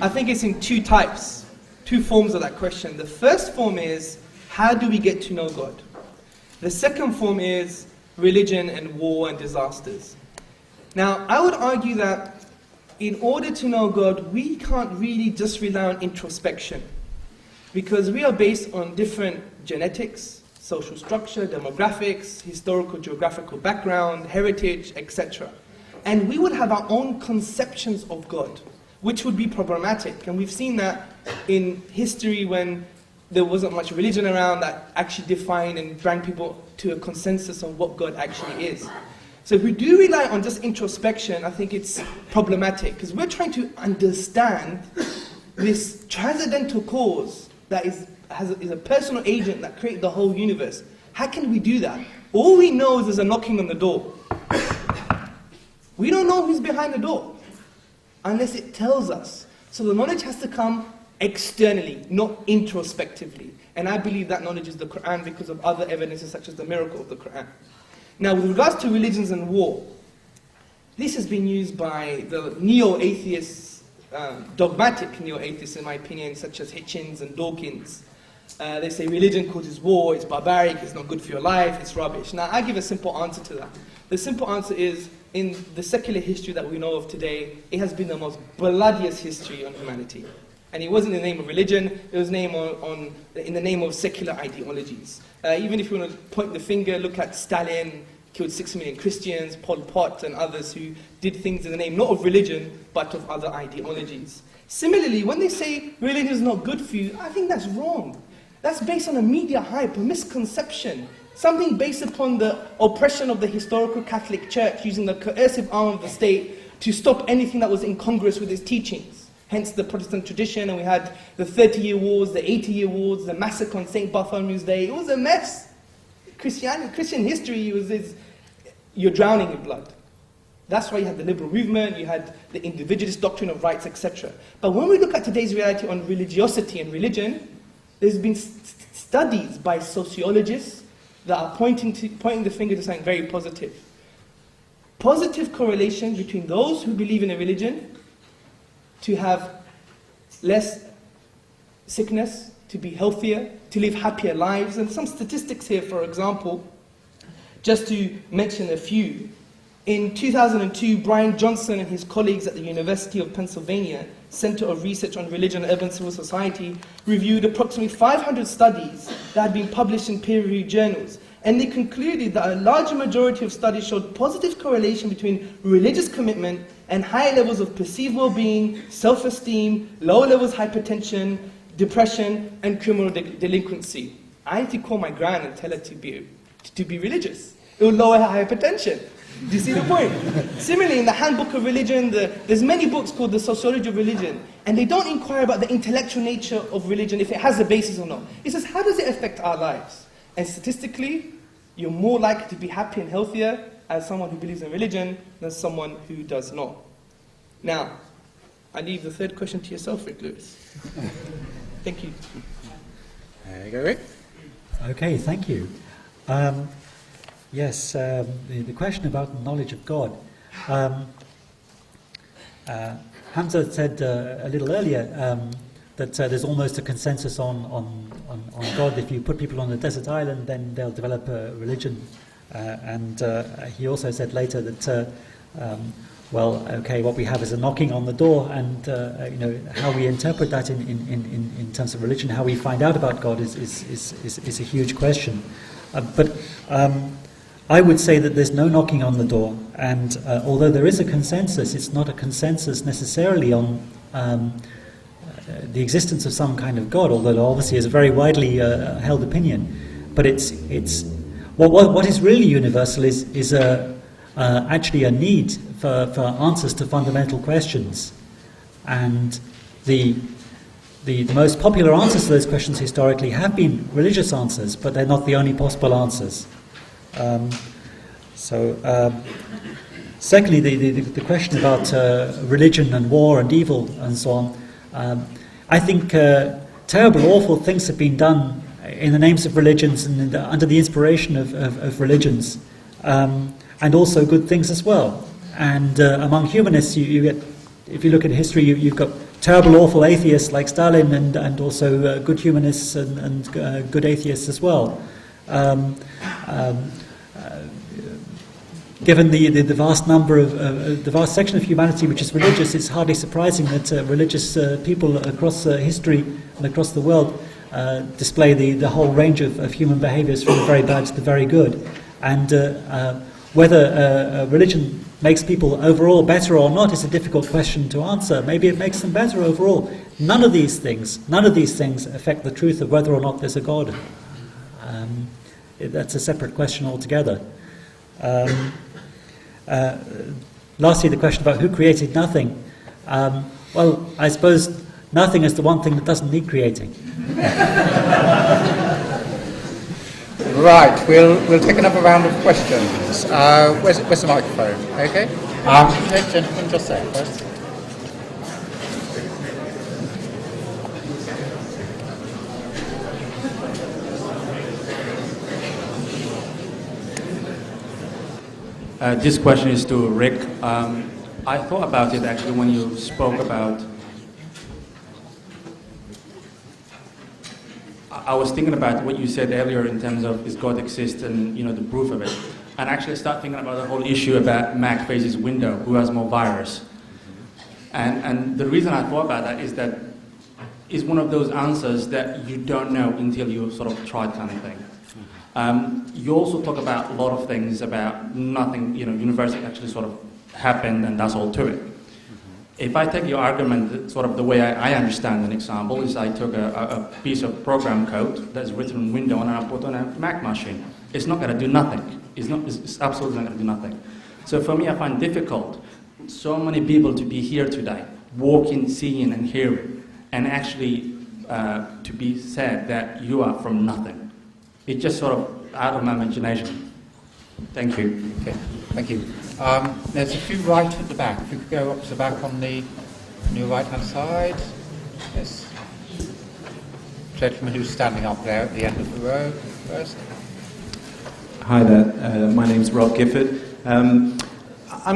[SPEAKER 2] I think it's in 2 types, 2 forms of that question. The first form is, how do we get to know God? The second form is religion and war and disasters. Now, I would argue that in order to know God, we can't really just rely on introspection, because we are based on different genetics, social structure, demographics, historical geographical background, heritage, etc. And we would have our own conceptions of God, which would be problematic. And we've seen that in history when there wasn't much religion around that actually defined and brought people to a consensus on what God actually is. So if we do rely on just introspection, I think it's problematic, because we're trying to understand this transcendental cause that is a personal agent that created the whole universe. How can we do that? All we know is there's a knocking on the door. We don't know who's behind the door unless it tells us. So the knowledge has to come externally, not introspectively. And I believe that knowledge is the Qur'an because of other evidences such as the miracle of the Qur'an. Now, with regards to religions and war, this has been used by the neo-atheists, dogmatic neo-atheists in my opinion, such as Hitchens and Dawkins. They say religion causes war, it's barbaric, it's not good for your life, it's rubbish. Now, I give a simple answer to that. The simple answer is, in the secular history that we know of today, it has been the most bloodiest history on humanity. And it wasn't in the name of religion, it was in the name of secular ideologies. Even if you want to point the finger, look at Stalin, killed 6 million Christians, Pol Pot and others who did things in the name not of religion, but of other ideologies. Similarly, when they say religion is not good for you, I think that's wrong. That's based on a media hype, a misconception. Something based upon the oppression of the historical Catholic Church using the coercive arm of the state to stop anything that was incongruous with its teachings. Hence the Protestant tradition, and we had the 30-year wars, the 80-year wars, the massacre on St. Bartholomew's Day. It was a mess. Christian history is you're drowning in blood. That's why you had the liberal movement, you had the individualist doctrine of rights, etc. But when we look at today's reality on religiosity and religion, there's been studies by sociologists that are pointing the finger to something very positive. Positive correlation between those who believe in a religion to have less sickness, to be healthier, to live happier lives. And some statistics here, for example, just to mention a few. In 2002, Brian Johnson and his colleagues at the University of Pennsylvania Center of Research on Religion and Urban Civil Society reviewed approximately 500 studies that had been published in peer-reviewed journals. And they concluded that a large majority of studies showed positive correlation between religious commitment and higher levels of perceived well-being, self-esteem, lower levels of hypertension, depression, and criminal delinquency. I had to call my gran and tell her to be religious. It will lower her hypertension. Do you see the point? Similarly, in the Handbook of Religion, there's many books called The Sociology of Religion, and they don't inquire about the intellectual nature of religion, if it has a basis or not. It says, how does it affect our lives? And statistically, you're more likely to be happy and healthier as someone who believes in religion than someone who does not. Now, I leave the third question to yourself, Rick Lewis. Thank you.
[SPEAKER 13] There you go, Rick.
[SPEAKER 1] Okay, thank you. Yes, the question about the knowledge of God. Hamza said a little earlier that there's almost a consensus on God. If you put people on a desert island, then they'll develop a religion. And he also said later that, well, okay, what we have is a knocking on the door, and how we interpret that in terms of religion, how we find out about God is a huge question. But I would say that there's no knocking on the door, and although there is a consensus, it's not a consensus necessarily on the existence of some kind of God, although it obviously is a very widely held opinion. But it's what is really universal is actually a need for answers to fundamental questions, and the most popular answers to those questions historically have been religious answers, but they're not the only possible answers. Secondly, the question about religion and war and evil and so on, I think terrible, awful things have been done in the names of religions and under the inspiration of religions, and also good things as well. And among humanists, you get, if you look at history, you've got terrible, awful atheists like Stalin, and also good humanists and good atheists as well. Given the vast number of the vast section of humanity which is religious, it's hardly surprising that religious people across history and across the world display the whole range of human behaviours, from the very bad to the very good. And whether religion makes people overall better or not is a difficult question to answer. Maybe it makes them better overall. None of these things affect the truth of whether or not there's a God. That's a separate question altogether. Lastly, the question about who created nothing. Well, I suppose nothing is the one thing that doesn't need creating.
[SPEAKER 13] Right, we'll take another round of questions. Where's the microphone? Okay. Gentlemen, just there first.
[SPEAKER 14] This question is to Rick. I thought about it actually when you spoke about. I was thinking about what you said earlier in terms of is God exist and the proof of it, and actually start thinking about the whole issue about Mac versus Windows, who has more virus. And the reason I thought about that is that it's one of those answers that you don't know until you sort of try kind of thing. You also talk about a lot of things about nothing, university actually sort of happened and that's all to it. If I take your argument, sort of the way I understand an example is I took a piece of program code that's written in Windows and I put on a Mac machine. it's not going to do nothing. It's absolutely not going to do nothing. So for me, I find difficult so many people to be here today, walking, seeing, and hearing, and actually to be said that you are from nothing. It's just sort of out of my imagination. Thank you.
[SPEAKER 13] Okay, thank you. There's a few right at the back. If you could go up to the back on your right-hand side. Yes. Gentleman who's standing up there at the end of the row first.
[SPEAKER 15] Hi there, my name's Rob Gifford. I'm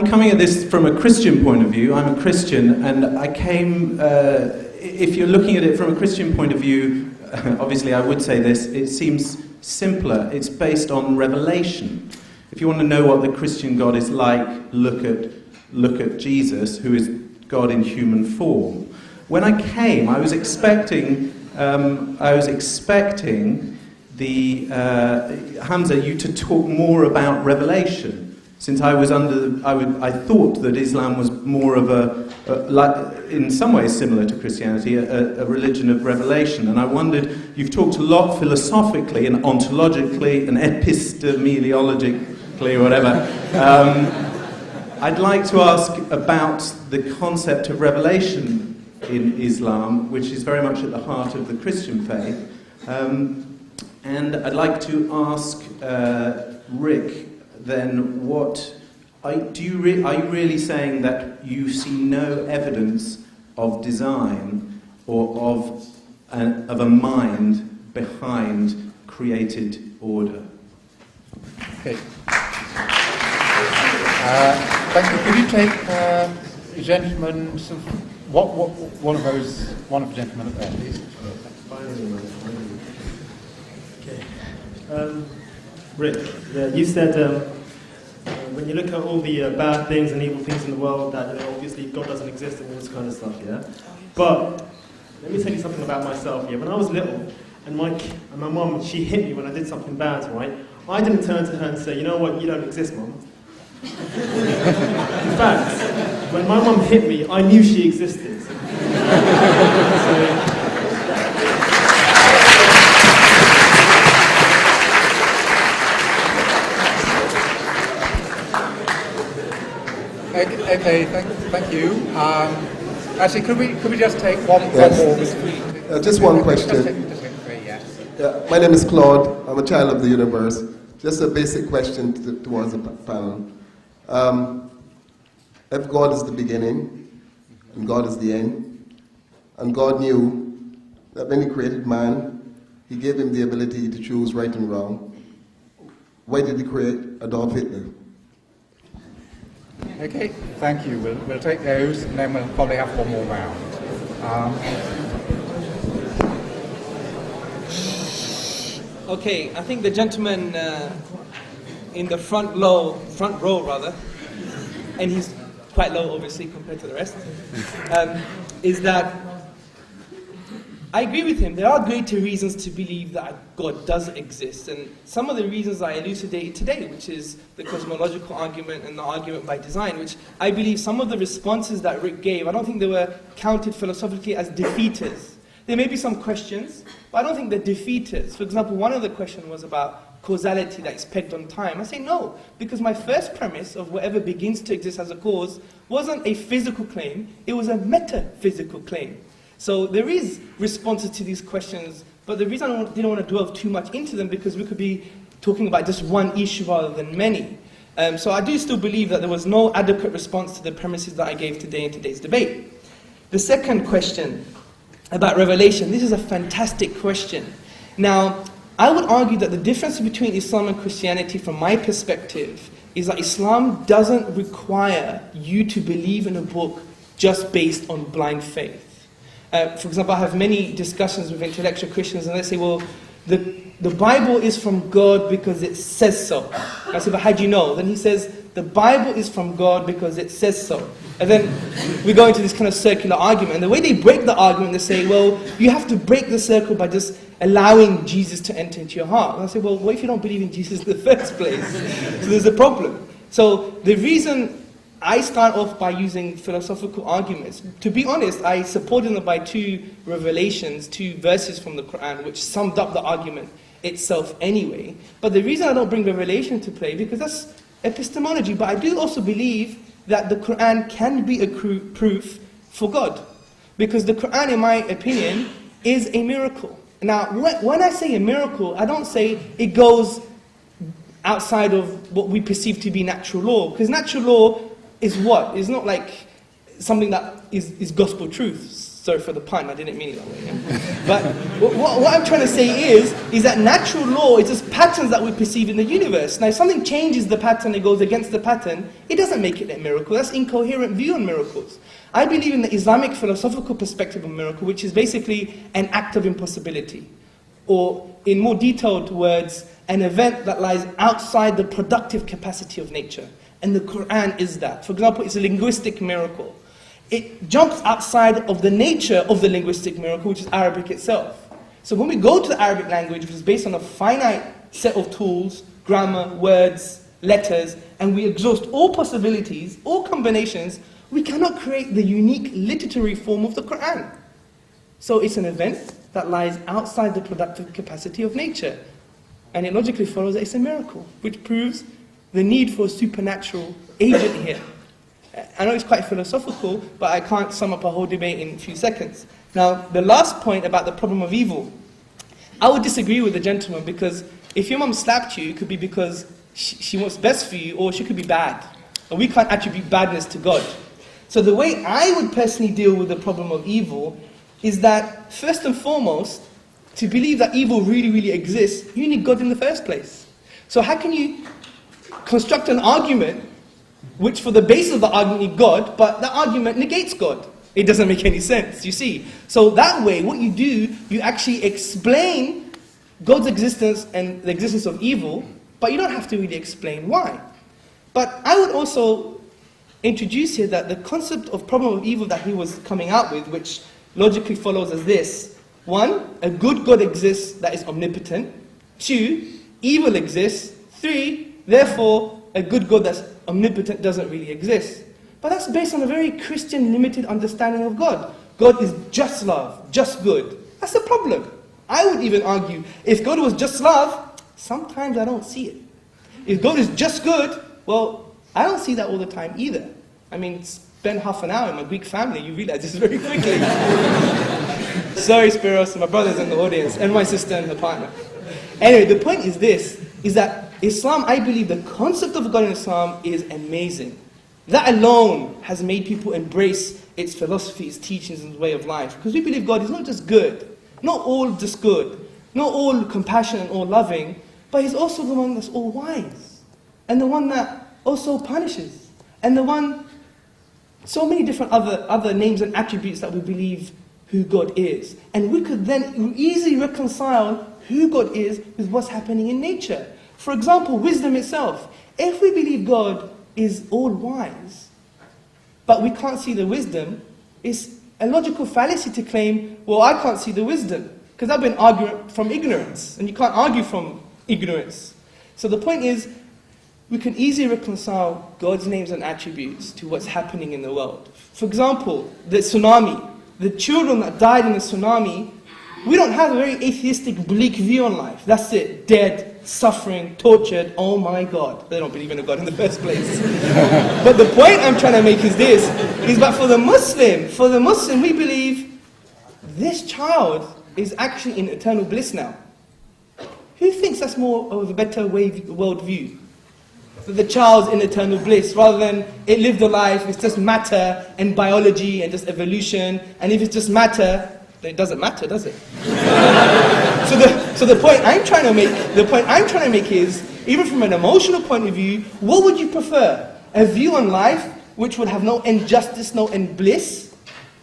[SPEAKER 15] coming at this from a Christian point of view. I'm a Christian, and I came, if you're looking at it from a Christian point of view, obviously I would say this, it seems simpler. It's based on revelation. If you want to know what the Christian God is like, look at Jesus, who is God in human form. When I came, I was expecting the Hamza, you to talk more about revelation, since I thought that Islam was more of in some ways similar to Christianity, a religion of revelation. And I wondered, you've talked a lot philosophically and ontologically and epistemologically or whatever. I'd like to ask about the concept of revelation in Islam, which is very much at the heart of the Christian faith. And I'd like to ask Rick then, are you really saying that you see no evidence of design or of a mind behind created order?
[SPEAKER 13] Okay. Thank you. Could you take the gentleman, one of the gentlemen up there, please?
[SPEAKER 3] Rick, you said when you look at all the bad things and evil things in the world, that obviously God doesn't exist and all this kind of stuff, yeah? But let me tell you something about myself, yeah? When I was little, and my mum, she hit me when I did something bad, right? I didn't turn to her and say, you know what, you don't exist, Mum. In fact, when my mum hit me, I knew she existed.
[SPEAKER 13] Okay, thank you. Actually, could we just take one more?
[SPEAKER 16] Just one question. My name is Claude. I'm a child of the universe. Just a basic question towards the panel. If God is the beginning and God is the end, and God knew that when He created man, He gave him the ability to choose right and wrong, why did He create Adolf Hitler?
[SPEAKER 13] Okay, thank you. We'll take those, and then we'll probably have one more round.
[SPEAKER 2] Okay, I think the gentleman in the front row, and he's quite low, obviously, compared to the rest, is that I agree with him. There are greater reasons to believe that God does exist, and some of the reasons I elucidated today, which is the cosmological argument and the argument by design, which I believe some of the responses that Rick gave, I don't think they were counted philosophically as defeaters. There may be some questions, but I don't think they're defeaters. For example, one of the questions was about causality that is pegged on time. I say no, because my first premise of whatever begins to exist as a cause wasn't a physical claim, it was a metaphysical claim. So there is responses to these questions, but the reason I didn't want to delve too much into them, because we could be talking about just one issue rather than many. So I do still believe that there was no adequate response to the premises that I gave today in today's debate. The second question about revelation, this is a fantastic question. Now, I would argue that the difference between Islam and Christianity from my perspective is that Islam doesn't require you to believe in a book just based on blind faith. For example, I have many discussions with intellectual Christians, and they say, well, the Bible is from God because it says so. I say, but how do you know? Then he says, the Bible is from God because it says so. And then we go into this kind of circular argument. And the way they break the argument, they say, well, you have to break the circle by just allowing Jesus to enter into your heart. And I say, well, what if you don't believe in Jesus in the first place? So there's a problem. So the reason I start off by using philosophical arguments. To be honest, I supported them by two revelations, two verses from the Qur'an, which summed up the argument. itself anyway. But the reason I don't bring revelation to play, because that's epistemology, but I do also believe that the Qur'an can be a proof for God. Because the Qur'an, in my opinion, is a miracle. Now, when I say a miracle, I don't say it goes outside of what we perceive to be natural law. Because natural law is what? It's not like something that is gospel truth. Sorry for the pun, I didn't mean it that way. Yeah? But what I'm trying to say is that natural law is just patterns that we perceive in the universe. Now, if something changes the pattern, it goes against the pattern, it doesn't make it a miracle. That's incoherent view on miracles. I believe in the Islamic philosophical perspective of miracle, which is basically an act of impossibility. Or, in more detailed words, an event that lies outside the productive capacity of nature. And the Qur'an is that. For example, it's a linguistic miracle. It jumps outside of the nature of the linguistic miracle, which is Arabic itself. So when we go to the Arabic language, which is based on a finite set of tools, grammar, words, letters, and we exhaust all possibilities, all combinations, we cannot create the unique literary form of the Qur'an. So it's an event that lies outside the productive capacity of nature. And it logically follows that it's a miracle, which proves the need for a supernatural agent here. I know it's quite philosophical, but I can't sum up a whole debate in a few seconds. Now, the last point about the problem of evil, I would disagree with the gentleman, because if your mum slapped you, it could be because she wants best for you, or she could be bad. And we can't attribute badness to God. So the way I would personally deal with the problem of evil is that, first and foremost, to believe that evil really, really exists, you need God in the first place. So how can you construct an argument which for the basis of the argument you need God, but that argument negates God? It doesn't make any sense, you see. So that way, what you do, you actually explain God's existence and the existence of evil, but you don't have to really explain why. But I would also introduce here that the concept of problem of evil that he was coming out with, which logically follows as this: 1, a good God exists that is omnipotent. 2, evil exists. 3, therefore, a good God that's omnipotent doesn't really exist. But that's based on a very Christian, limited understanding of God. God is just love, just good. That's the problem. I would even argue, if God was just love, sometimes I don't see it. If God is just good, well, I don't see that all the time either. I mean, spend half an hour in my Greek family, you realize this very quickly. Sorry, Spiros, my brother's in the audience, and my sister and her partner. Anyway, the point is this, is that Islam, I believe the concept of God in Islam is amazing. That alone has made people embrace its philosophy, its teachings, and its way of life. Because we believe God is not just good, not all just good, not all compassionate and all loving, but He's also the one that's all wise, and the one that also punishes, and the one, so many different other names and attributes that we believe who God is. And we could then easily reconcile who God is with what's happening in nature. For example, wisdom itself. If we believe God is all-wise, but we can't see the wisdom, it's a logical fallacy to claim, well, I can't see the wisdom, because I've been arguing from ignorance, and you can't argue from ignorance. So the point is, we can easily reconcile God's names and attributes to what's happening in the world. For example, the tsunami. The children that died in the tsunami, we don't have a very atheistic, bleak view on life. That's it. Dead, suffering, tortured, oh my God. They don't believe in a God in the first place. But the point I'm trying to make is this, is that for the Muslim, we believe this child is actually in eternal bliss now. Who thinks that's more of a better world view? That the child's in eternal bliss, rather than it lived a life, it's just matter and biology and just evolution, and if it's just matter, then it doesn't matter, does it? So the point I'm trying to make is, even from an emotional point of view, what would you prefer? A view on life which would have no injustice, no end bliss,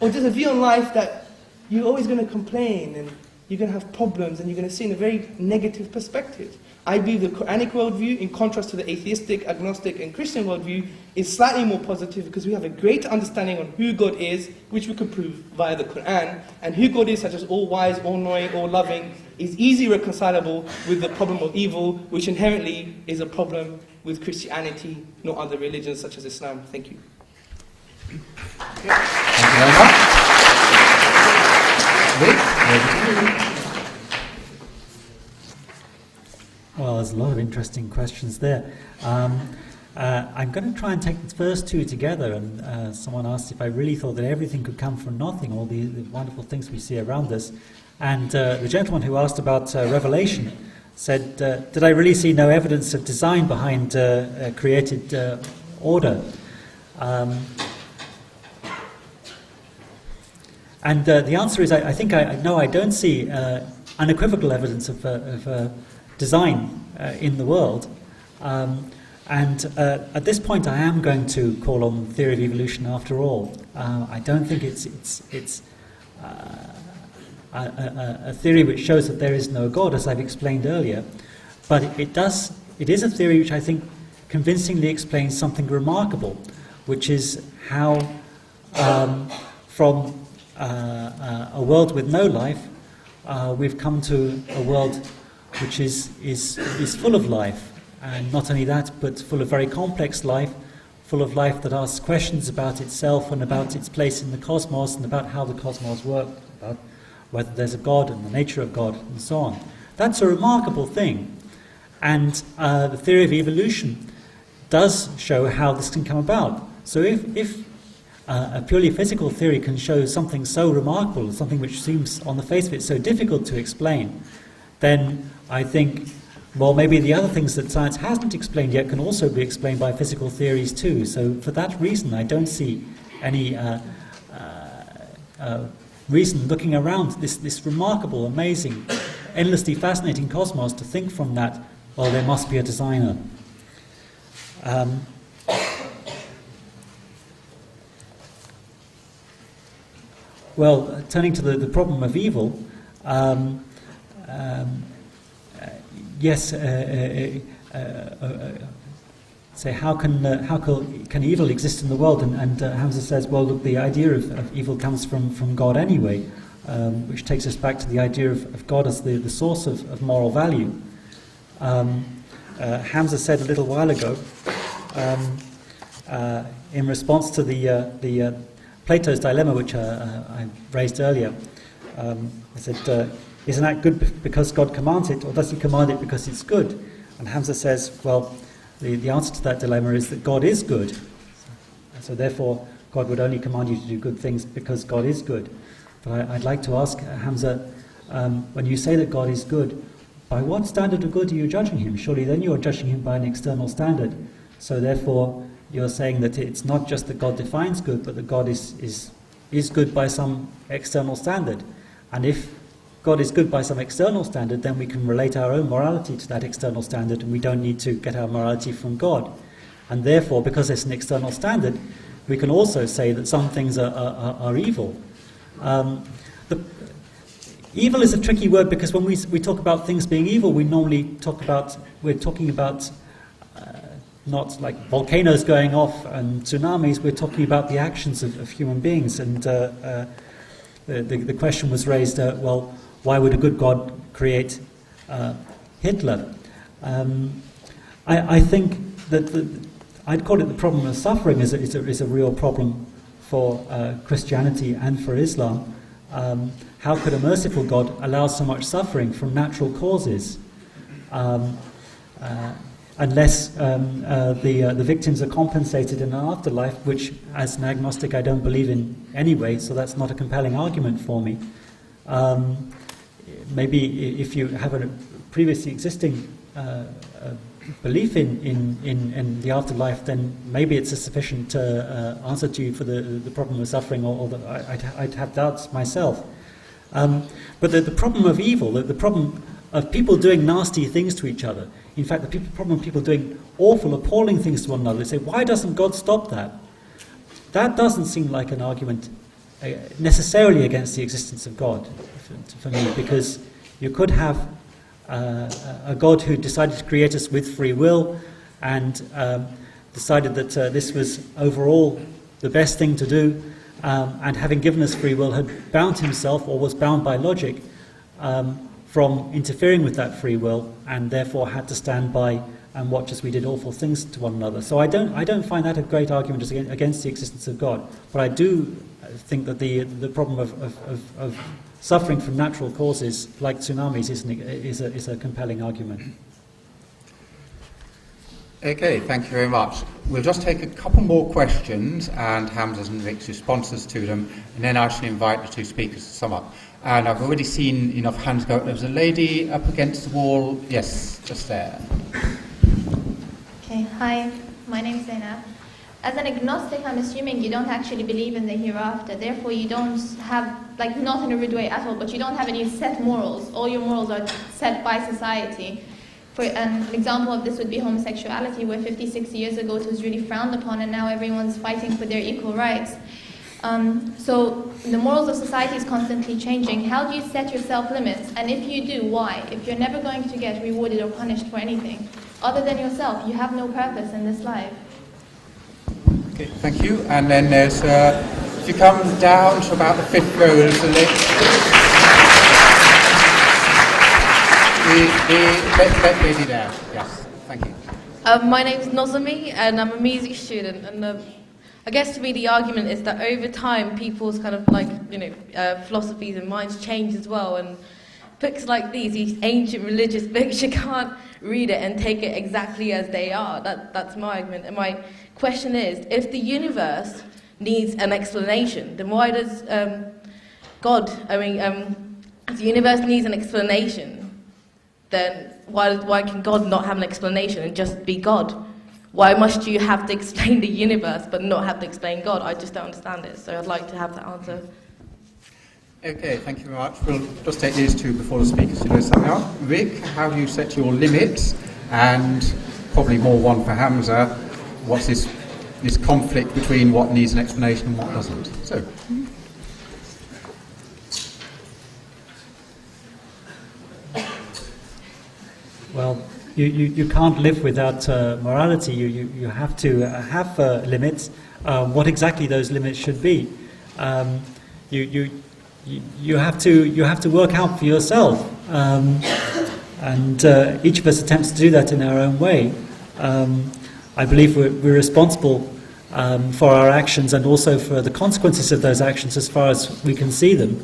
[SPEAKER 2] or just a view on life that you're always going to complain and you're going to have problems and you're going to see in a very negative perspective? I believe the Quranic worldview, in contrast to the atheistic, agnostic, and Christian worldview, is slightly more positive because we have a greater understanding on who God is, which we can prove via the Qur'an, and who God is, such as all-wise, all-knowing, all-loving, is easily reconcilable with the problem of evil, which inherently is a problem with Christianity, not other religions such as Islam. Thank you.
[SPEAKER 13] Thank you very much. Rick, over to you.
[SPEAKER 1] was a lot of interesting questions there. I'm going to try and take the first two together, and someone asked if I really thought that everything could come from nothing, all the wonderful things we see around us. And the gentleman who asked about Revelation said, did I really see no evidence of design behind created order? And the answer is, I think no, I don't see unequivocal evidence of design in the world. And at this point, I am going to call on the theory of evolution after all. I don't think it's a theory which shows that there is no God, as I've explained earlier, but it is a theory which I think convincingly explains something remarkable, which is how from a world with no life, we've come to a world which is full of life. And not only that, but full of very complex life, full of life that asks questions about itself and about its place in the cosmos and about how the cosmos works, about whether there's a God and the nature of God and so on. That's a remarkable thing. And the theory of evolution does show how this can come about. So if a purely physical theory can show something so remarkable, something which seems on the face of it so difficult to explain, then I think, well, maybe the other things that science hasn't explained yet can also be explained by physical theories too. So for that reason, I don't see any reason looking around this remarkable, amazing, endlessly fascinating cosmos to think from that, well, there must be a designer. Well, turning to the problem of evil, yes, say how can evil exist in the world? And Hamza says, well, look, the idea of evil comes from God anyway, which takes us back to the idea of God as the source of moral value. Hamza said a little while ago, in response to the Plato's dilemma, which I raised earlier, I said, isn't that good because God commands it, or does he command it because it's good? And Hamza says, well, the answer to that dilemma is that God is good. So therefore, God would only command you to do good things because God is good. But I'd like to ask Hamza, when you say that God is good, by what standard of good are you judging him? Surely then you are judging him by an external standard. So therefore, you're saying that it's not just that God defines good, but that God is good by some external standard. And if God is good by some external standard, then we can relate our own morality to that external standard, and we don't need to get our morality from God. And therefore, because it's an external standard, we can also say that some things are evil. Evil is a tricky word because when we talk about things being evil, we're talking about not like volcanoes going off and tsunamis, we're talking about the actions of human beings. And the question was raised, well, why would a good God create Hitler? I think that I'd call it the problem of suffering is a real problem for Christianity and for Islam. How could a merciful God allow so much suffering from natural causes? Unless the victims are compensated in an afterlife, which as an agnostic I don't believe in anyway, so that's not a compelling argument for me. Maybe if you have a previously existing belief in the afterlife, then maybe it's a sufficient answer to you for the problem of suffering, or I'd have doubts myself. But the problem of evil, the problem of people doing nasty things to each other, in fact the problem of people doing awful, appalling things to one another, they say, why doesn't God stop that? That doesn't seem like an argument necessarily against the existence of God for me, because you could have a God who decided to create us with free will and decided that this was overall the best thing to do, and having given us free will had bound himself, or was bound by logic, from interfering with that free will, and therefore had to stand by and watch as we did awful things to one another. So I don't find that a great argument against the existence of God. But I do think that the problem of suffering from natural causes like tsunamis is a compelling argument.
[SPEAKER 13] Okay, thank you very much. We'll just take a couple more questions and Hamza's and Rick's responses to them, and then I shall invite the two speakers to sum up. And I've already seen enough hands go up. There was a lady up against the wall. Yes, just there.
[SPEAKER 17] Okay, hi, my name is Zainab. As an agnostic, I'm assuming you don't actually believe in the hereafter. Therefore, you don't have, like, not in a rude way at all, but you don't have any set morals. All your morals are set by society. For an example of this would be homosexuality, where 50, 60 years ago it was really frowned upon, and now everyone's fighting for their equal rights. So the morals of society is constantly changing. How do you set yourself limits? And if you do, why? If you're never going to get rewarded or punished for anything, other than yourself, you have no purpose in this life.
[SPEAKER 13] Okay, thank you. And then there's, if you come down to about the fifth row, there's a lady. The lady there. Yes, thank you.
[SPEAKER 18] My name is Nozami, and I'm a music student. And I guess to me the argument is that over time people's kind of like, philosophies and minds change as well. And books like these ancient religious books, you can't read it and take it exactly as they are. That's my argument. And my question is, if the universe needs an explanation, then why does God, if the universe needs an explanation, then why can God not have an explanation and just be God? Why must you have to explain the universe but not have to explain God? I just don't understand it, so I'd like to have the answer.
[SPEAKER 13] Okay, thank you very much. We'll just take these two before the speakers do something else. Rick, how do you set your limits? And probably more one for Hamza. What's this conflict between what needs an explanation and what doesn't? So.
[SPEAKER 1] Well, you can't live without morality. You have to have limits. What exactly those limits should be, you have to work out for yourself, and each of us attempts to do that in our own way. I believe we're responsible for our actions and also for the consequences of those actions as far as we can see them.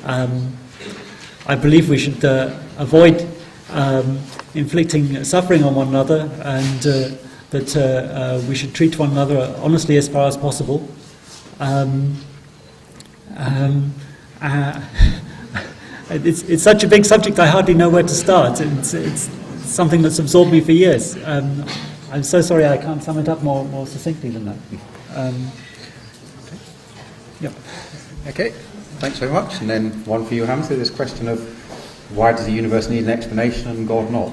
[SPEAKER 1] I believe we should avoid inflicting suffering on one another, and that we should treat one another honestly as far as possible. It's such a big subject, I hardly know where to start. It's something that's absorbed me for years. I'm so sorry I can't sum it up more succinctly than that.
[SPEAKER 13] Okay, thanks very much. And then one for you, Hamza, this question of why does the universe need an explanation and God not?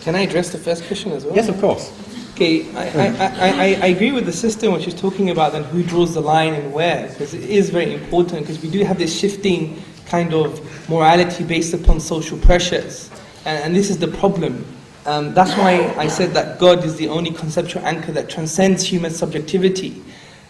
[SPEAKER 2] Can I address the first question as well?
[SPEAKER 13] Yes, of course.
[SPEAKER 2] Okay, I agree with the sister when she's talking about then who draws the line and where, because it is very important, because we do have this shifting kind of morality based upon social pressures, and this is the problem. That's why I said that God is the only conceptual anchor that transcends human subjectivity.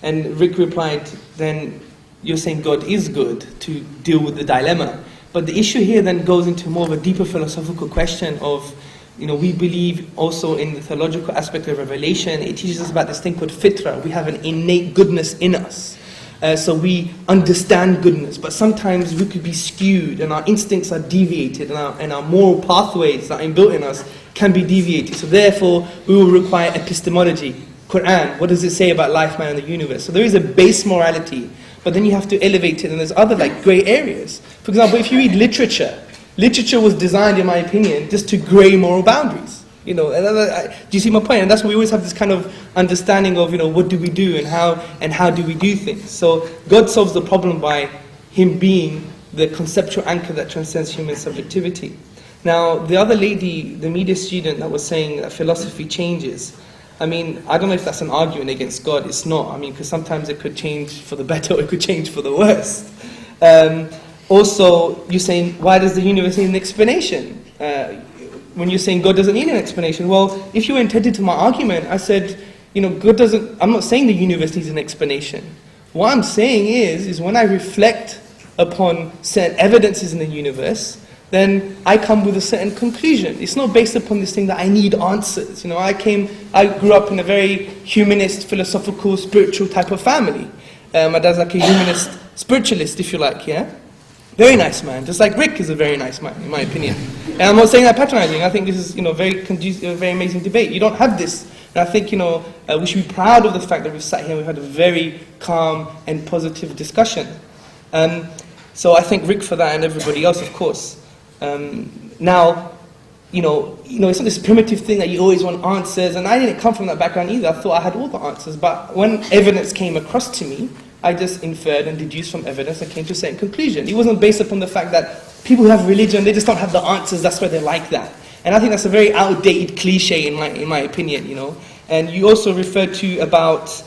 [SPEAKER 2] And Rick replied, then you're saying God is good to deal with the dilemma. But the issue here then goes into more of a deeper philosophical question of, we believe also in the theological aspect of revelation. It teaches us about this thing called fitra. We have an innate goodness in us. So we understand goodness, but sometimes we could be skewed and our instincts are deviated, and our moral pathways that are inbuilt in us can be deviated. So therefore, we will require epistemology. Qur'an, what does it say about life, man, and the universe? So there is a base morality, but then you have to elevate it, and there's other grey areas. For example, if you read literature was designed, in my opinion, just to grey moral boundaries. Do you see my point? And that's why we always have this kind of understanding of, what do we do and how do we do things. So God solves the problem by Him being the conceptual anchor that transcends human subjectivity. Now, the other lady, the media student that was saying that philosophy changes, I don't know if that's an argument against God. It's not. Because sometimes it could change for the better or it could change for the worse. Also, you're saying, why does the universe need an explanation? When you're saying God doesn't need an explanation, well, if you were intended to my argument, I said, God doesn't, I'm not saying the universe needs an explanation. What I'm saying is when I reflect upon certain evidences in the universe, then I come with a certain conclusion. It's not based upon this thing that I need answers. I grew up in a very humanist, philosophical, spiritual type of family. My dad's like a humanist spiritualist, if you like, yeah? Very nice man, just like Rick is a very nice man, in my opinion. And I'm not saying that patronizing. I think this is, very conducive, a very amazing debate. You don't have this. And I think, we should be proud of the fact that we've sat here and we've had a very calm and positive discussion. So I thank Rick for that and everybody else, of course. Now, it's not this primitive thing that you always want answers, and I didn't come from that background either. I thought I had all the answers, but when evidence came across to me, I just inferred and deduced from evidence and came to a certain conclusion. It wasn't based upon the fact that people who have religion, they just don't have the answers, that's why they're like that. And I think that's a very outdated cliche in my opinion, And you also referred to about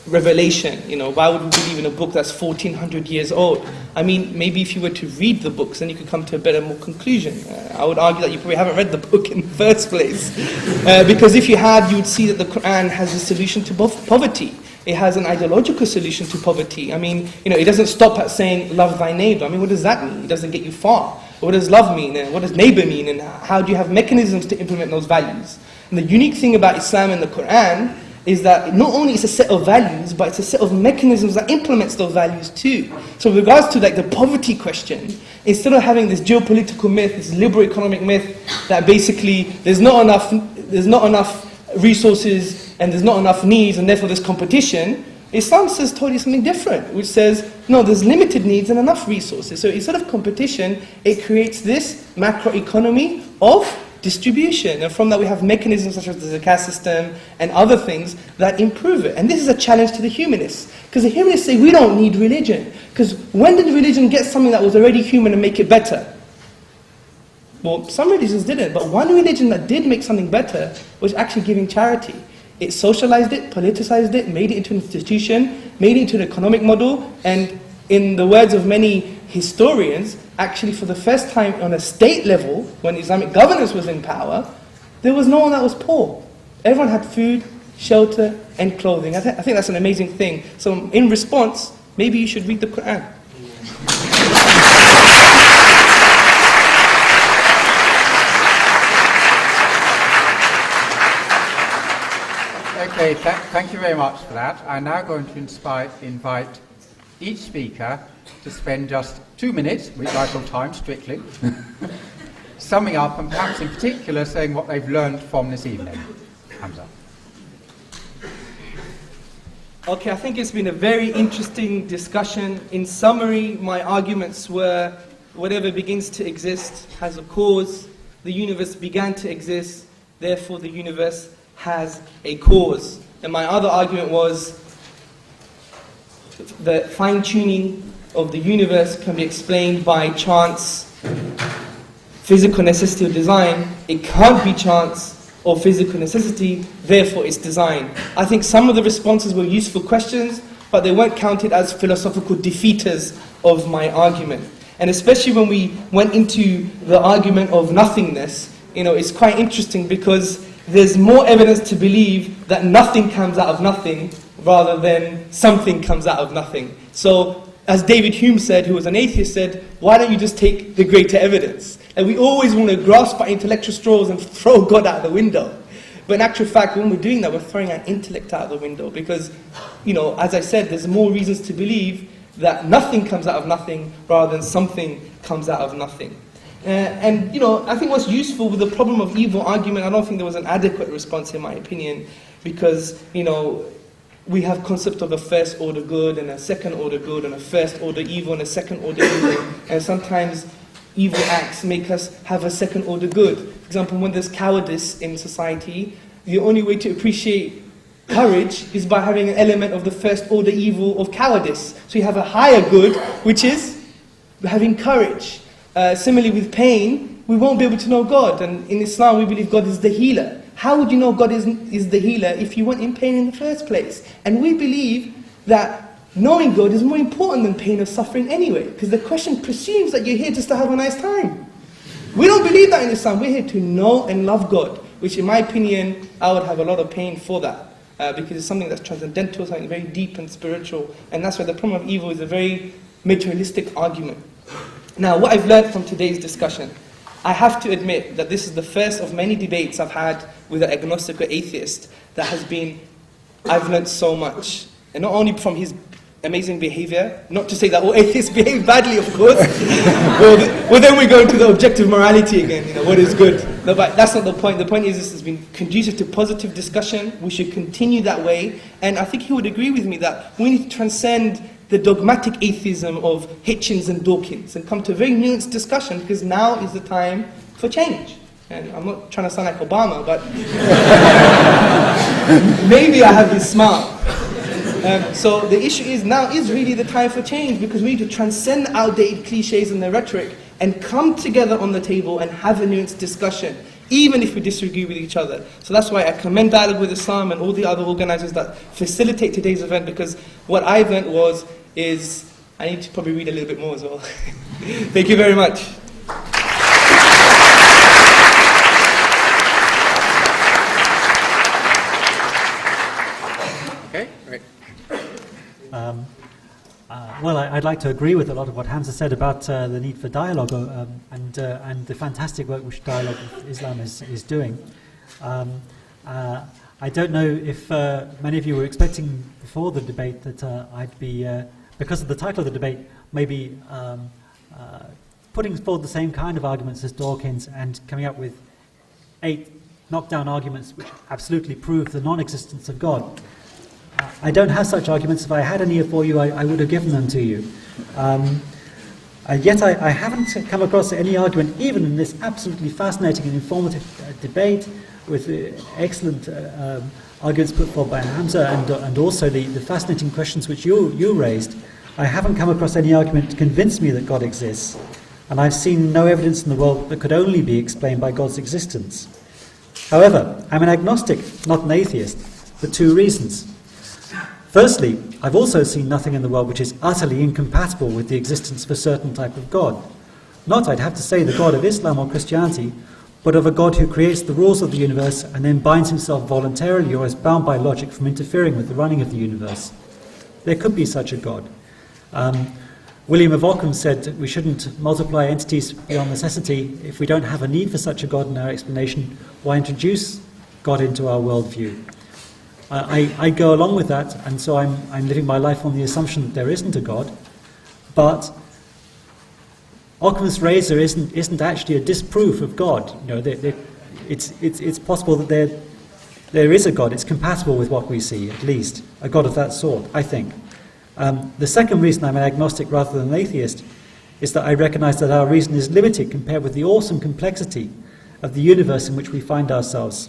[SPEAKER 2] revelation, why would we believe in a book that's 1400 years old? I mean, maybe if you were to read the books, then you could come to a better, more conclusion. I would argue that you probably haven't read the book in the first place. Because if you had, you would see that the Qur'an has a solution to both poverty. It has an ideological solution to poverty. I mean, it doesn't stop at saying, love thy neighbor. I mean, what does that mean? It doesn't get you far. What does love mean? And what does neighbor mean? And how do you have mechanisms to implement those values? And the unique thing about Islam and the Qur'an is that not only it's a set of values, but it's a set of mechanisms that implements those values too. So with regards to the poverty question, instead of having this geopolitical myth, this liberal economic myth, that basically there's not enough resources and there's not enough needs and therefore there's competition, Islam says totally something different, which says, no, there's limited needs and enough resources. So instead of competition, it creates this macroeconomy of distribution, and from that we have mechanisms such as the zakat system and other things that improve it. And this is a challenge to the humanists, because the humanists say we don't need religion, because when did religion get something that was already human and make it better? Well, some religions didn't, but one religion that did make something better was actually giving charity. It socialized it, politicized it, made it into an institution, made it into an economic model, and in the words of many historians, actually for the first time on a state level, when Islamic governance was in power, there was no one that was poor. Everyone had food, shelter, and clothing. I think that's an amazing thing. So in response, maybe you should read the Qur'an.
[SPEAKER 4] Okay, thank you very much for that. I'm now going to invite each speaker to spend just 2 minutes, which I shall time strictly, summing up and perhaps in particular saying what they've learned from this evening. Hamza.
[SPEAKER 2] Okay, I think it's been a very interesting discussion. In summary, my arguments were whatever begins to exist has a cause. The universe began to exist, therefore the universe has a cause. And my other argument was the fine-tuning of the universe can be explained by chance, physical necessity or design. It can't be chance or physical necessity, therefore it's design. I think some of the responses were useful questions, but they weren't counted as philosophical defeaters of my argument. And especially when we went into the argument of nothingness, it's quite interesting because there's more evidence to believe that nothing comes out of nothing rather than something comes out of nothing. So, as David Hume said, who was an atheist, said, why don't you just take the greater evidence? And we always want to grasp our intellectual straws and throw God out the window. But in actual fact, when we're doing that, we're throwing our intellect out the window because, as I said, there's more reasons to believe that nothing comes out of nothing rather than something comes out of nothing. I think what's useful with the problem of evil argument, I don't think there was an adequate response in my opinion, because, we have concept of a first order good and a second order good and a first order evil and a second order evil, and sometimes evil acts make us have a second order good. For example, when there's cowardice in society, the only way to appreciate courage is by having an element of the first order evil of cowardice. So you have a higher good, which is having courage. Similarly with pain, we won't be able to know God, and in Islam we believe God is the healer. How would you know God is the healer if you weren't in pain in the first place? And we believe that knowing God is more important than pain or suffering anyway, because the question presumes that you're here just to have a nice time. We don't believe that in Islam. We're here to know and love God, which in my opinion, I would have a lot of pain for that, because it's something that's transcendental, something very deep and spiritual, and that's why the problem of evil is a very materialistic argument. Now, what I've learned from today's discussion, I have to admit that this is the first of many debates I've had with an agnostic or atheist that has been, I've learned so much. And not only from his amazing behavior. Not to say that all atheists behave badly, of course. well, then we go into the objective morality again, what is good. No, but that's not the point. The point is this has been conducive to positive discussion. We should continue that way. And I think he would agree with me that we need to transcend the dogmatic atheism of Hitchens and Dawkins and come to a very nuanced discussion, because now is the time for change. And I'm not trying to sound like Obama, but maybe I have been smart. So the issue is now is really the time for change, because we need to transcend outdated cliches and the rhetoric and come together on the table and have a nuanced discussion, even if we disagree with each other. So that's why I commend Dialogue with Islam and all the other organizers that facilitate today's event, because what I learned is I need to probably read a little bit more as well. Thank you very much.
[SPEAKER 13] Okay, great.
[SPEAKER 1] Well, I'd like to agree with a lot of what Hamza said about the need for dialogue and the fantastic work which Dialogue with Islam is doing. I don't know if many of you were expecting before the debate that I'd be, because of the title of the debate, maybe putting forward the same kind of arguments as Dawkins and coming up with 8 knockdown arguments which absolutely prove the non-existence of God. I don't have such arguments. If I had any for you, I would have given them to you. Yet I haven't come across any argument, even in this absolutely fascinating and informative debate, with excellent arguments put forward by Hamza and also the fascinating questions which you raised. I haven't come across any argument to convince me that God exists, and I've seen no evidence in the world that could only be explained by God's existence. However, I'm an agnostic, not an atheist, for 2 reasons. Firstly, I've also seen nothing in the world which is utterly incompatible with the existence of a certain type of God. Not, I'd have to say, the God of Islam or Christianity, but of a God who creates the rules of the universe and then binds himself voluntarily or is bound by logic from interfering with the running of the universe. There could be such a God. William of Ockham said that we shouldn't multiply entities beyond necessity. If we don't have a need for such a God in our explanation, why introduce God into our worldview? I go along with that, and so I'm living my life on the assumption that there isn't a God. But Occam's razor isn't actually a disproof of God. It's possible that there is a God. It's compatible with what we see, at least a God of that sort, I think. The second reason I'm an agnostic rather than an atheist is that I recognise that our reason is limited compared with the awesome complexity of the universe in which we find ourselves.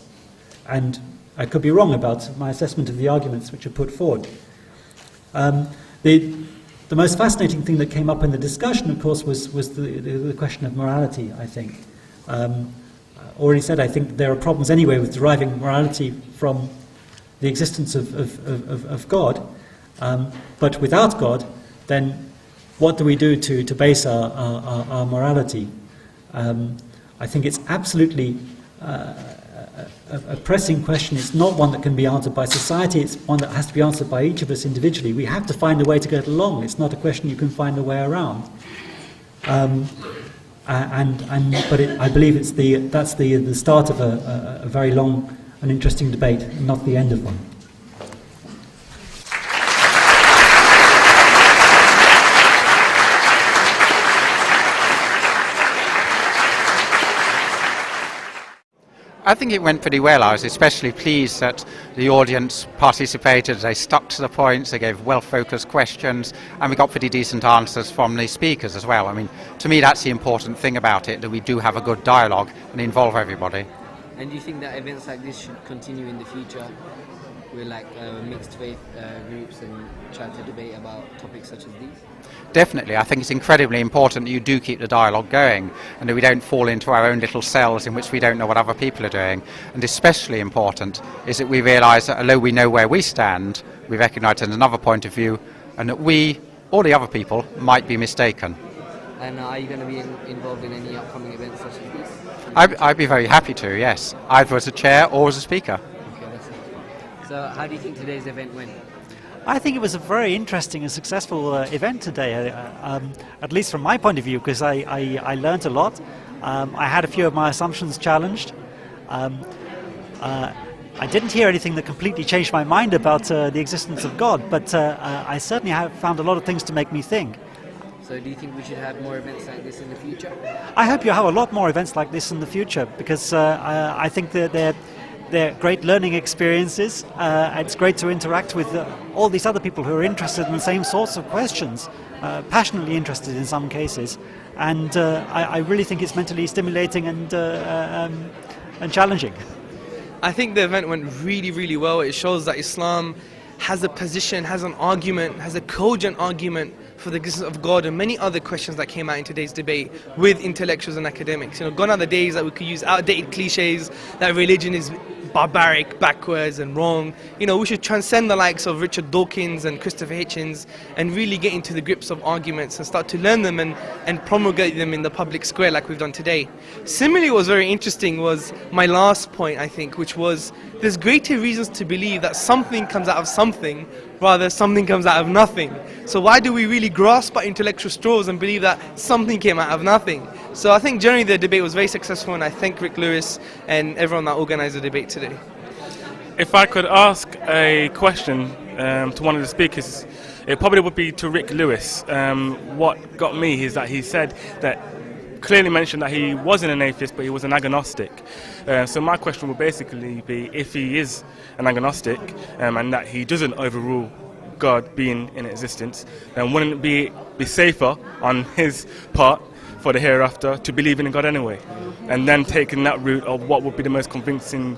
[SPEAKER 1] And I could be wrong about my assessment of the arguments which are put forward. The most fascinating thing that came up in the discussion, of course, was the question of morality, I think. Already said, I think there are problems anyway with deriving morality from the existence of God. But without God, then what do we do to base our morality? I think it's absolutely a pressing question. It's not one that can be answered by society. It's one that has to be answered by each of us individually. We have to find a way to get along. It's not a question you can find a way around. I believe that's the start of a very long and interesting debate, and not the end of one.
[SPEAKER 4] I think it went pretty well. I was especially pleased that the audience participated. They stuck to the points, they gave well-focused questions, and we got pretty decent answers from the speakers as well. I mean, to me that's the important thing about it, that we do have a good dialogue and involve everybody.
[SPEAKER 19] And do you think that events like this should continue in the future with mixed faith groups and trying to debate about topics such as these?
[SPEAKER 4] Definitely. I think it's incredibly important that you do keep the dialogue going and that we don't fall into our own little cells in which we don't know what other people are doing. And especially important is that we realise that although we know where we stand, we recognise there's another point of view and that we, or the other people, might be mistaken.
[SPEAKER 19] And are you going to be involved in any upcoming events such as these?
[SPEAKER 4] I'd be very happy to, yes, either as a chair or as a speaker.
[SPEAKER 19] Okay, that's it. So how do you think today's event went?
[SPEAKER 1] I think it was a very interesting and successful event today, at least from my point of view, because I learned a lot. I had a few of my assumptions challenged. I I didn't hear anything that completely changed my mind about the existence of God, but I certainly have found a lot of things to make me think.
[SPEAKER 19] So do you think we should have more events like this in the future?
[SPEAKER 1] I hope you have a lot more events like this in the future, because I think that they're great learning experiences. It's great to interact with all these other people who are interested in the same sorts of questions, passionately interested in some cases. And I really think it's mentally stimulating and challenging.
[SPEAKER 2] I think the event went really, really well. It shows that Islam has a position, has an argument, has a cogent argument for the existence of God and many other questions that came out in today's debate with intellectuals and academics. Gone are the days that we could use outdated cliches that religion is barbaric, backwards and wrong. We should transcend the likes of Richard Dawkins and Christopher Hitchens and really get into the grips of arguments and start to learn them and promulgate them in the public square like we've done today. Similarly, what was very interesting was my last point, I think, which was there's greater reasons to believe that something comes out of something rather something comes out of nothing. So why do we really grasp at intellectual straws and believe that something came out of nothing? So I think generally the debate was very successful, and I thank Rick Lewis and everyone that organised the debate today.
[SPEAKER 20] If I could ask a question to one of the speakers, it probably would be to Rick Lewis. What got me is that he said that, clearly mentioned that he wasn't an atheist, but he was an agnostic. So my question would basically be, if he is an agnostic and that he doesn't overrule God being in existence, then wouldn't it be safer on his part for the hereafter to believe in God anyway? And then taking that route of what would be the most convincing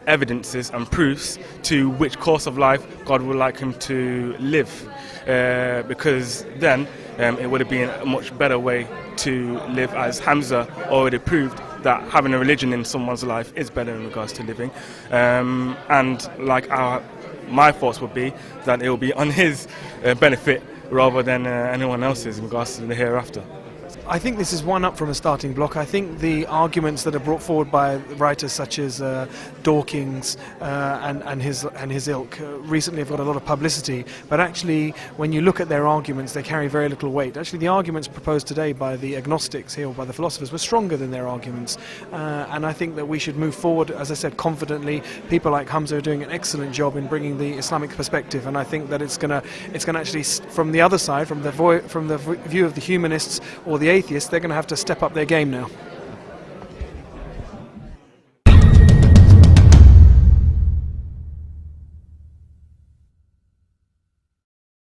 [SPEAKER 20] evidences and proofs to which course of life God would like him to live. Because then it would have been a much better way to live, as Hamza already proved, that having a religion in someone's life is better in regards to living. And like my thoughts would be that it will be on his benefit rather than anyone else's in regards to the hereafter.
[SPEAKER 21] I think this is one up from a starting block. I think the arguments that are brought forward by writers such as Dawkins and his ilk recently have got a lot of publicity, but actually when you look at their arguments they carry very little weight. Actually the arguments proposed today by the agnostics here, or by the philosophers, were stronger than their arguments, and I think that we should move forward, as I said, confidently. People like Hamza are doing an excellent job in bringing the Islamic perspective, and I think that it's going to actually, from the other side, from the view of the humanists or the atheists, they're going to have to step up their game now.